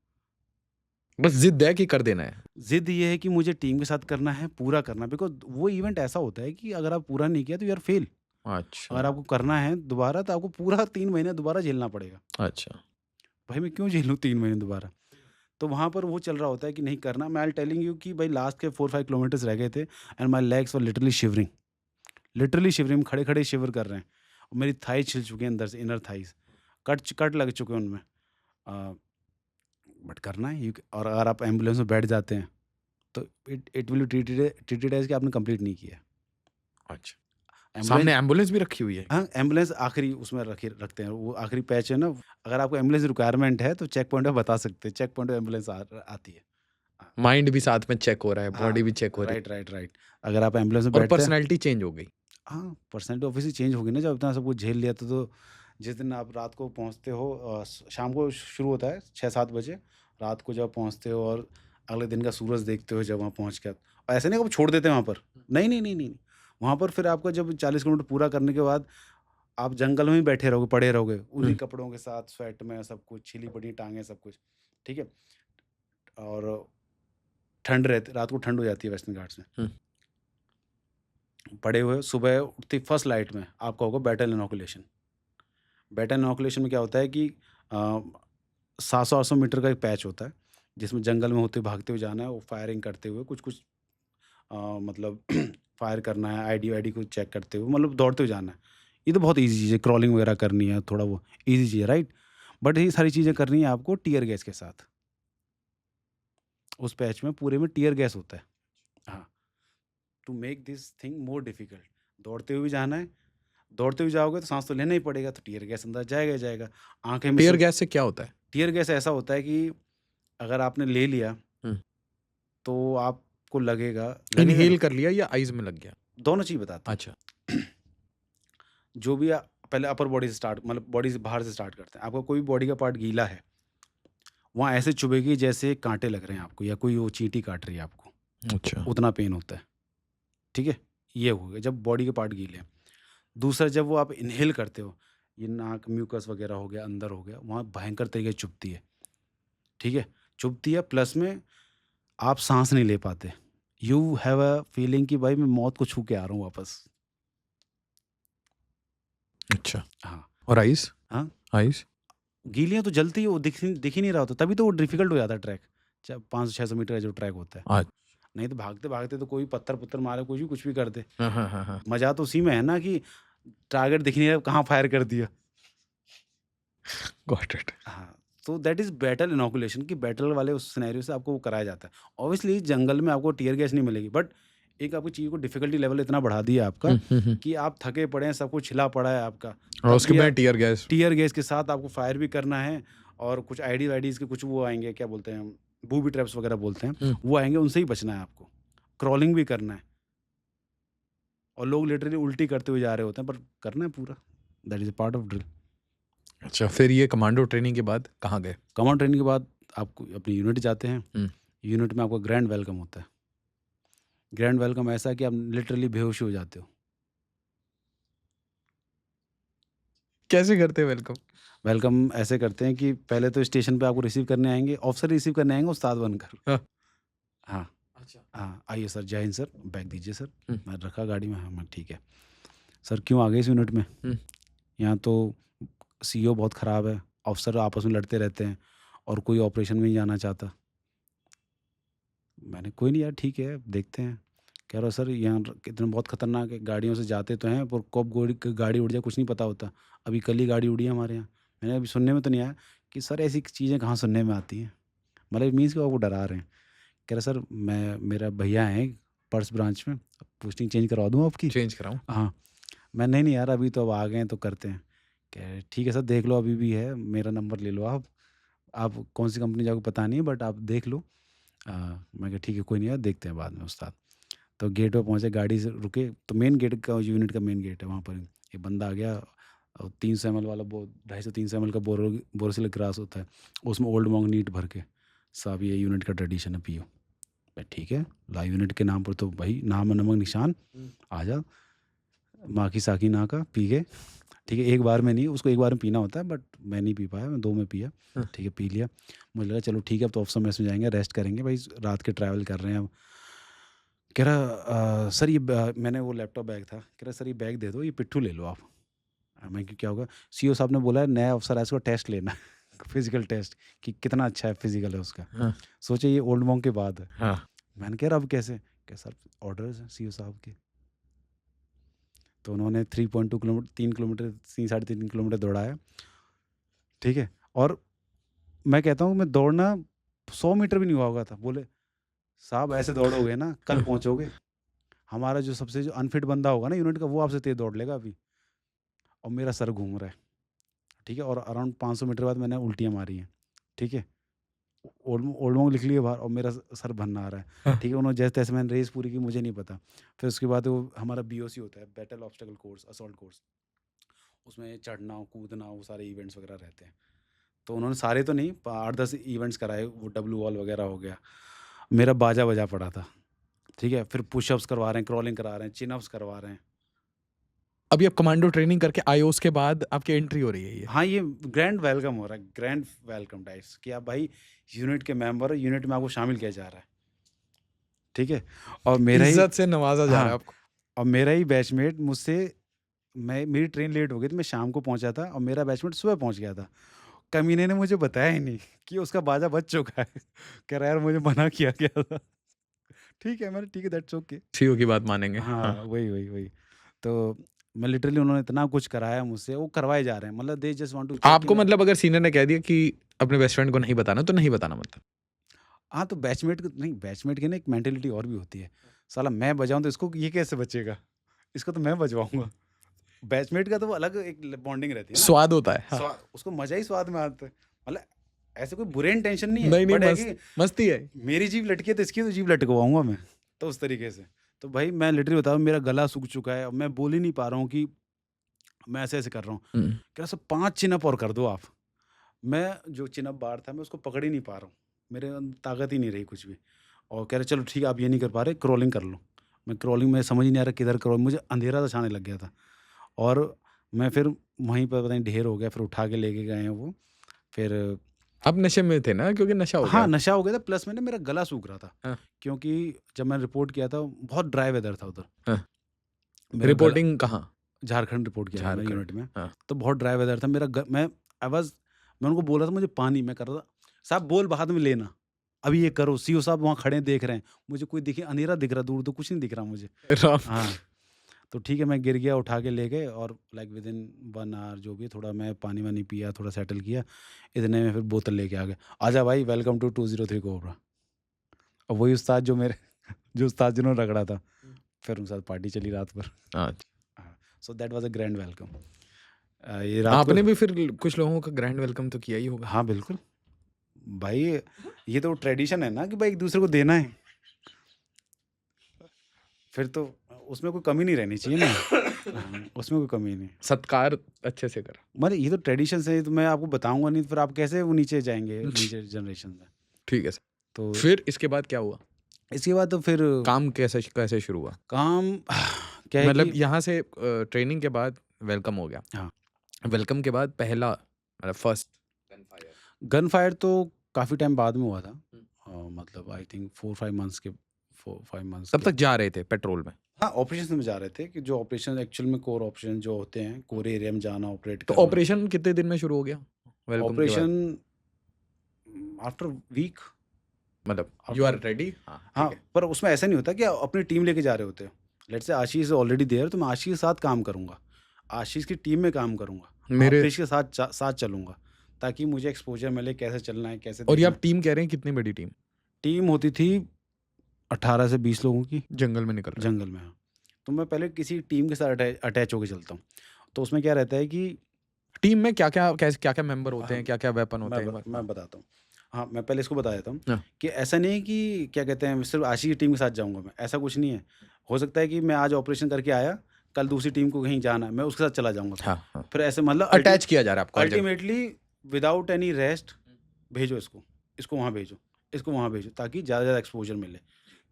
बस जिद है कि कर देना है। ज़िद ये है कि मुझे टीम के साथ करना है, पूरा करना है, बिकॉज़ वो इवेंट ऐसा होता है कि अगर आप पूरा नहीं किया तो यू आर फेल। अच्छा। अगर आपको करना है दोबारा, तो आपको पूरा 3 महीने दोबारा झेलना पड़ेगा। अच्छा। भाई मैं क्यों झेलूँ 3 महीने दोबारा? तो वहाँ पर वो चल रहा होता है कि नहीं करना। मैं आई एम टेलिंग यू कि भाई लास्ट के 4-5 किलोमीटर्स रह गए थे, and my legs were literally shivering, खड़े-खड़े शिवर कर रहे हैं। और मेरी थाई छिल चुकी है अंदर से, इनर थाइज़ कट लग चुके हैं उनमें। अ, बट करना है और अगर आप एम्बुलेंस में बैठ जाते हैं, तो it it will be treated as कि आपने कंप्लीट नहीं किया। अच्छा। एम्बुलेंस, सामने एम्बुलेंस भी रखी हुई है? हाँ, एम्बुलेंस आखिरी उसमें रखते हैं, वो आखिरी पैच है ना। अगर आपको एम्बुलेंस रिक्वायरमेंट है, तो चेक पॉइंट पे बता सकते हैं, चेक पॉइंट पे एम्बुलेंस आती है। हाँ, माइंड भी साथ में चेक हो रहा है, बॉडी भी हाँ, चेक हो रही राइट, राइट, राइट। अगर आप एम्बुलेंस में है और बैठते हैं, पर्सनैलिटी चेंज हो गई। हाँ, पर्सनैलिटी ऑब्वियसली चेंज होगी ना, जब इतना सब कुछ झेल लिया तो जिस दिन आप रात को पहुँचते हो, शाम को शुरू होता है 6-7 बजे, रात को जब पहुँचते हो और अगले दिन का सूरज देखते हो जब वहाँ पहुँच के, ऐसे नहीं कि आप छोड़ देते हैं वहाँ पर, नहीं, नहीं, नहीं, नहीं। वहाँ पर फिर आपका जब 40 किलोमीटर पूरा करने के बाद, आप जंगल में ही बैठे रहोगे, पड़े रहोगे, उन्हीं कपड़ों के साथ, स्वेट में, सब कुछ, छिली पड़ी टाँगें, सब कुछ, ठीक है? और ठंड रहती, रात को ठंड हो जाती है वेस्टर्न घाट्स में। हुँ। पड़े हुए सुबह उठती फर्स्ट लाइट में आपका होगा बैटल इनॉकुलेशन। बैटल इनॉकुलेशन में क्या होता है कि 700-800 मीटर का एक पैच होता है, जिसमें जंगल में होते भागते हुए जाना है, वो फायरिंग करते हुए कुछ-कुछ, मतलब फायर करना है, आईडी वाईडी को चेक करते हुए, मतलब दौड़ते हुए जाना है। ये तो बहुत ईज़ी चीज़ है, क्रॉलिंग वगैरह करनी है, थोड़ा वो ईज़ी चीज़ है, राइट? बट ये सारी चीज़ें करनी है आपको टियर गैस के साथ। उस पैच में पूरे में टियर गैस होता है। हाँ, to make this thing more difficult. दौड़ते हुए भी जाना है, दौड़ते हुए जाओगे तो साँस तो लेना ही पड़ेगा, तो टियर गैस अंदर जाएगा ही जाएगा। आँखें में टियर से गैस से क्या होता है? टियर गैस ऐसा होता है कि अगर आपने ले लिया, हुँ। तो आपको लगेगा इन्हेल कर लिया या आइज़ में लग गया? दोनों चीज़ बताता अच्छा। हूँ। जो भी पहले अपर बॉडी से स्टार्ट, मतलब बॉडी से बाहर से स्टार्ट करते हैं। आपका कोई भी बॉडी का पार्ट गीला है, वहाँ ऐसे चुभेगी जैसे काँटे लग रहे हैं आपको, या कोई वो चींटी काट रही है आपको, अच्छा। उतना पेन होता है, ठीक है? ये हो गया जब बॉडी के पार्ट गीले हैं। दूसरा, जब वो आप इन्हेल करते हो, ये नाक म्यूकस वगैरह हो गया, अंदर हो गया, वहाँ भयंकर तरीके से चुभती है, ठीक है? चुभती है, प्लस में आप साँस नहीं ले पाते। यू हैव अ फीलिंग कि भाई मैं मौत को छू के आ रहा हूँ वापस। अच्छा। हाँ, और आइज़? हाँ, आइज़? गीली हैं तो जलती है, वो दिख ही नहीं रहा होता, तभी तो वो डिफिकल्ट हो जाता है ट्रैक। 500-600 मीटर का जो ट्रैक होता है। आज नहीं तो भागते-भागते तो कोई पत्थर-पुत्थर मारे, कुछ भी कर दे। हाँ, हाँ, हाँ, हाँ। मज़ा तो उसी में है ना कि टारगेट दिख नहीं रहा, कहाँ फायर कर दिया। Got it. हाँ, तो दैट इज़ बैटल इनोकुलेशन, कि बैटल वाले उस सिनेरियो से आपको वो कराया जाता है। ऑब्वियसली जंगल में आपको टियर गैस नहीं मिलेगी, बट एक आपकी चीज़ को डिफ़िकल्टी लेवल इतना बढ़ा दिया आपका कि आप थके पड़े हैं, सब कुछ छिला पड़ा है आपका। और तब उसके भी बाद आप टियर गैस। टियर गैस के साथ आपको फायर भी करना है, और कुछ आईडीज़ के कुछ वो आएँगे, क्या बोलते हैं, बूबी ट्रैप्स वगैरह बोलते हैं, हुँ। वो आएँगे, उनसे ही बचना है आपको। क्रॉलिंग भी करना है, और लोग लिटरली उल्टी करते हुए जा रहे होते हैं, पर करना है पूरा। That is a part of drill. अच्छा, फिर ये कमांडो ट्रेनिंग के बाद कहाँ गए? कमांड ट्रेनिंग के बाद आपको अपनी यूनिट जाते हैं। हुँ। यूनिट में आपका ग्रैंड वेलकम होता है। ग्रैंड वेलकम ऐसा है कि आप लिटरली बेहोश ही हो जाते हो। कैसे करते वेलकम? वेलकम ऐसे करते हैं कि पहले तो स्टेशन पे आपको रिसीव करने आएँगे, ऑफ़िसर रिसीव करने आएँगे उस्ताद बनकर। हाँ। हाँ, अच्छा। हाँ, आइए सर, जय हिंद सर, बैग दीजिए सर। हुँ। मैं रखा गाड़ी में, हाँ, मैं ठीक है। सर क्यों आ गए इस यूनिट में? हुँ। यहाँ तो सीईओ बहुत ख़राब है, अफ़सर आपस में लड़ते रहते हैं, और कोई ऑपरेशन में नहीं जाना चाहता। मैंने कोई नहीं यार, ठीक है, देखते हैं। कह रहा सर यहाँ कितना बहुत खतरनाक है, गाड़ियों से जाते तो हैं, पर कब गाड़ी उड़ जाए कुछ नहीं पता होता। अभी कल ही गाड़ी उड़ी है हमारे यहाँ। मैंने अभी सुनने में तो नहीं आया कि सर ऐसी चीज़ें कहाँ सुनने में आती हैं। मतलब मीन्स कि वो आपको डरा रहे हैं। कह रहा सर मेरा भैया हैं पर्स ब्रांच में, पोस्टिंग चेंज करवा दूँ आपकी? चेंज कराऊँ? हाँ। मैं नहीं यार, अभी तो अब आ गए हैं तो करते हैं। कह रहे ठीक है सर, देख लो, अभी भी है, मेरा नंबर ले लो आप। आप कौन सी कंपनी जाओगे पता नहीं है, बट आप देख लो। मैं कहा ठीक है, कोई नहीं यार, देखते हैं बाद में उस्ताद। तो गेट पे पहुँचे, गाड़ी से रुके, तो मेन गेट का, यूनिट का मेन गेट है वहाँ पर। एक बंदा आ गया, 300 ml वाला 250-300 ml का बोरोसिल ग्रास होता है, उसमें ओल्ड मॉन्क नीट भर के, साहब ये यूनिट का ट्रेडिशन है, पियो। मैं ठीक है, ला यूनिट के नाम पर तो भाई नाम और नमक निशान, आ जा, माँ की साकी ना का पी गए। ठीक है, एक बार में नहीं, उसको एक बार में पीना होता है, बट मैं नहीं पी पाया, मैं 2 में पिया। हाँ। ठीक है, पी लिया। मुझे लगा चलो ठीक है, अब तो ऑफिसर मेस में जाएँगे, रेस्ट करेंगे भाई, रात के ट्रैवल कर रहे हैं अब। कह रहा सर ये मैंने वो लैपटॉप बैग था, कह रहा सर ये बैग दे दो, ये पिट्ठू ले लो आप। मैं कि क्या होगा? सीईओ साहब ने बोला है नया अफसर है, इसको टेस्ट लेना है, फिजिकल टेस्ट, कि कितना अच्छा है फिजिकल है उसका। हाँ। सोचिए ये ओल्ड मॉन्क के बाद है। हाँ। मैंने कहा अब कैसे? क्या सर ऑर्डर्स हैं सीईओ साहब के। तो उन्होंने 3.2 किलोमीटर, 3 किलोमीटर, 3 साढ़े 3 किलोमीटर दौड़ाया। ठीक है, और मैं कहता हूँ मैं दौड़ना 100 मीटर भी नहीं हुआ होगा था। बोले साहब ऐसे दौड़ोगे ना कल पहुँचोगे, हमारा जो सबसे जो अनफिट बंदा होगा ना यूनिट का, वो आपसे तेज दौड़ लेगा अभी। और मेरा सर घूम रहा है। ठीक है, और अराउंड 500 मीटर बाद मैंने उल्टियाँ मारी हैं। ठीक है, ओल्ड लिख लिए बाहर, और मेरा सर भरना आ रहा है। हाँ। ठीक है, उन्होंने जैसे तैसे मैंने रेस पूरी की, मुझे नहीं पता। फिर उसके बाद वो हमारा बीओसी होता है, battle obstacle course, assault course, उसमें चढ़ना कूदना वो सारे इवेंट्स वगैरह रहते हैं। तो उन्होंने सारे तो नहीं, 8-10 इवेंट्स कराए, वो डब्लू वॉल वगैरह हो गया। मेरा बाजा बजा पड़ा था। ठीक है, फिर पुशअप्स करवा रहे हैं, क्रॉलिंग करा रहे हैं, चिन-अप्स करवा रहे हैं। अभी आप कमांडो ट्रेनिंग करके आए हो, उसके बाद आपकी एंट्री हो रही है ये? हाँ, ये ग्रैंड वेलकम हो रहा है, ग्रैंड वेलकम टाइप्स, कि आप भाई यूनिट के मेंबर हो, यूनिट में आपको शामिल किया जा रहा है। ठीक है, और मेरा ही, इज़्ज़त से नवाज़ा जा रहा है हाँ, आपको। और मेरा ही बैचमेट मुझसे, मेरी ट्रेन लेट हो गई थी, मैं शाम को पहुंचा था, और मेरा बैचमेट सुबह पहुंच गया था। कमीने ने मुझे बताया ही नहीं कि उसका बाजा बज चुका है। कह रहा है यार मुझे मना किया गया था। ठीक है, मैंने ठीक है, दैट्स ओके। सीईओ की बात मानेंगे। हाँ। हाँ, वही। तो मैं लिटरली, उन्होंने इतना कुछ कराया मुझसे, वो करवाए जा रहे हैं, मतलब they just want to check आपको इन। मतलब अगर सीनियर ने कह दिया कि अपने बेस्ट फ्रेंड को नहीं बताना, तो नहीं बताना मतलब? हाँ, तो बैचमेट को नहीं, बैचमेट की ना एक मेंटालिटी और भी होती है। साला मैं बजाऊँ तो इसको ये कैसे बचेगा? इसको तो मैं बजवाऊँगा। बैचमेट का तो वो अलग एक बॉन्डिंग रहती है ना। स्वाद होता है। हाँ। उसको मज़ा ही स्वाद में आता है। मतलब ऐसे कोई बुरे इंटेंशन नहीं है, नहीं, नहीं, बट है मस्त कि मस्ती है। मेरी जीभ लटकी है तो इसकी तो जीभ लटकवाऊँगा मैं। तो उस तरीके से। तो भाई मैं लिटरली बता रहा हूँ, मेरा गला सूख चुका है और मैं बोल ही नहीं पा रहा हूँ कि मैं ऐसे-ऐसे कर रहा हूँ। हुँ। कह रहा सर 5 चिन अप और कर दो आप। मैं जो चिन अप बार था मैं उसको पकड़ ही नहीं पा रहा हूँ। मेरे अंदर ताकत ही नहीं रही कुछ भी। और कह रहे चलो ठीक है, आप ये नहीं कर पा रहे, क्रॉलिंग कर लो। मैं क्रॉलिंग में समझ ही नहीं आ रहा किधर क्रॉल, मुझे अंधेरा सा छाने लग गया था। और मैं फिर वहीं पर पता नहीं ढेर हो गया, फिर उठा के लेके गए हैं वो। फिर आप नशे में थे ना, क्योंकि नशा हो हाँ, गया? नशा हो गया था, प्लस में ना मेरा गला सूख रहा था। हाँ। क्योंकि जब मैंने रिपोर्ट किया था बहुत ड्राई वेदर था उधर। हाँ। मेरा गला, रिपोर्टिंग कहाँ? झारखंड रिपोर्ट किया था मैंने झारखंड। यूनिट में। हाँ। तो बहुत ड्राई वेदर था, मेरा ग मैं आई वाज़ मैं उनको बोल रहा था मुझे पानी, मैं कर रहा था, साहब बोल बाद में लेना, अभी ये करो, सीओ साहब वहाँ खड़े हैं देख रहे हैं, मुझे कोई दिखे, अंधेरा दिख रहा, दूर तो कुछ नहीं दिख रहा मुझे। राम। हाँ, तो ठीक है, मैं गिर गया, उठा के ले गए और लाइक विदिन 1 आवर जो भी थोड़ा मैं पानी-वानी पिया, थोड़ा सेटल किया, इतने में फिर बोतल लेके आ गए, आजा भाई वेलकम टू 203 कोबरा। और वही उस्ताद जो मेरे जो उस्ताद जिन्होंने रगड़ा था, फिर उनके साथ पार्टी चली रात भर। अच्छा। So that was a grand welcome. ये रात को आपने भी फिर कुछ लोगों का ग्रैंड वेलकम तो किया ही होगा। हाँ, बिल्कुल। भाई ये तो ट्रेडिशन है ना कि भाई एक-दूसरे को देना है। फिर तो उसमें कोई कमी नहीं रहनी चाहिए ना। उसमें कोई कमी नहीं। सत्कार अच्छे से करा। मतलब ये तो ट्रेडिशंस है, ये तो मैं आपको बताऊँगा नहीं, तो फिर आप कैसे वो नीचे जाएँगे, नीचे जनरेशन में। ठीक है सर। तो फिर इसके बाद क्या हुआ? इसके बाद तो फिर काम कैसे कैसे शुरू हुआ? काम क्या है मतलब कि यहाँ से ट्रेनिंग के बाद वेलकम हो गया। हाँ, वेलकम के बाद पहला मतलब फर्स्ट गन फायर तो काफ़ी टाइम बाद में हुआ था। हुँ। मतलब आई थिंक 4-5 मंथ्स के 4-5 मंथ्स तब के तक जा रहे थे पेट्रोल में। हाँ, ऑपरेशंस में जा रहे थे कि जो ऑपरेशन एक्चुअल में कोर ऑपरेशन जो होते हैं, कोर एरिया में जाना, ऑपरेट तो करना। ऑपरेशन कितने दिन में शुरू हो गया? वेलकम के बाद? Operation after week. मतलब आफ्टर यू आर रेडी? हाँ, हाँ, ठीक है। पर उसमें ऐसा नहीं होता कि आप अपनी टीम लेके जा रहे होते हो। Let's say Ashish is already there, तो मैं आशीष के साथ काम करूँगा। आशीष की टीम में काम करूँगा। मेरे आशीष के साथ चलूँगा, ताकि मुझे एक्सपोज़र मिले, कैसे चलना है, कैसे और ये देखना आप टीम कह रहे हैं कितनी बड़ी टीम? है। टीम होती थी 18 से 20 लोगों की, जंगल में निकल रहे हैं। जंगल में। हाँ। तो मैं पहले किसी टीम के साथ अटैच होके चलता हूँ। तो उसमें क्या रहता है कि टीम में क्या-क्या मेंबर होते हाँ, हैं? क्या-क्या वेपन होते हैं? मैं बताता हूँ। हाँ, मैं पहले इसको बता देता हूँ हाँ। कि ऐसा नहीं है कि क्या कहते हैं सिर्फ़ आशी की टीम के साथ जाऊँगा मैं, ऐसा कुछ नहीं है। हो सकता है कि मैं आज ऑपरेशन करके आया, कल दूसरी टीम को कहीं जाना है, मैं उसके साथ चला जाऊँगा फिर। हाँ, हाँ। फिर ऐसे मतलब अटैच किया जा रहा है आपको हर जगह। अल्टीमेटली विदाउट एनी रेस्ट भेजो इसको, इसको वहाँ भेजो, इसको वहाँ भेजो, ताकि ज़्यादा से ज़्यादा एक्सपोज़र मिले,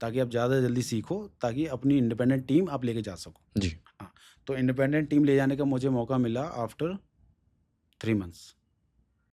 ताकि आप ज़्यादा जल्दी सीखो, ताकि अपनी इंडिपेंडेंट टीम आप लेके जा सको। जी। हाँ, तो इंडिपेंडेंट टीम ले जाने का मुझे मौका मिला आफ्टर 3 मंथ्स।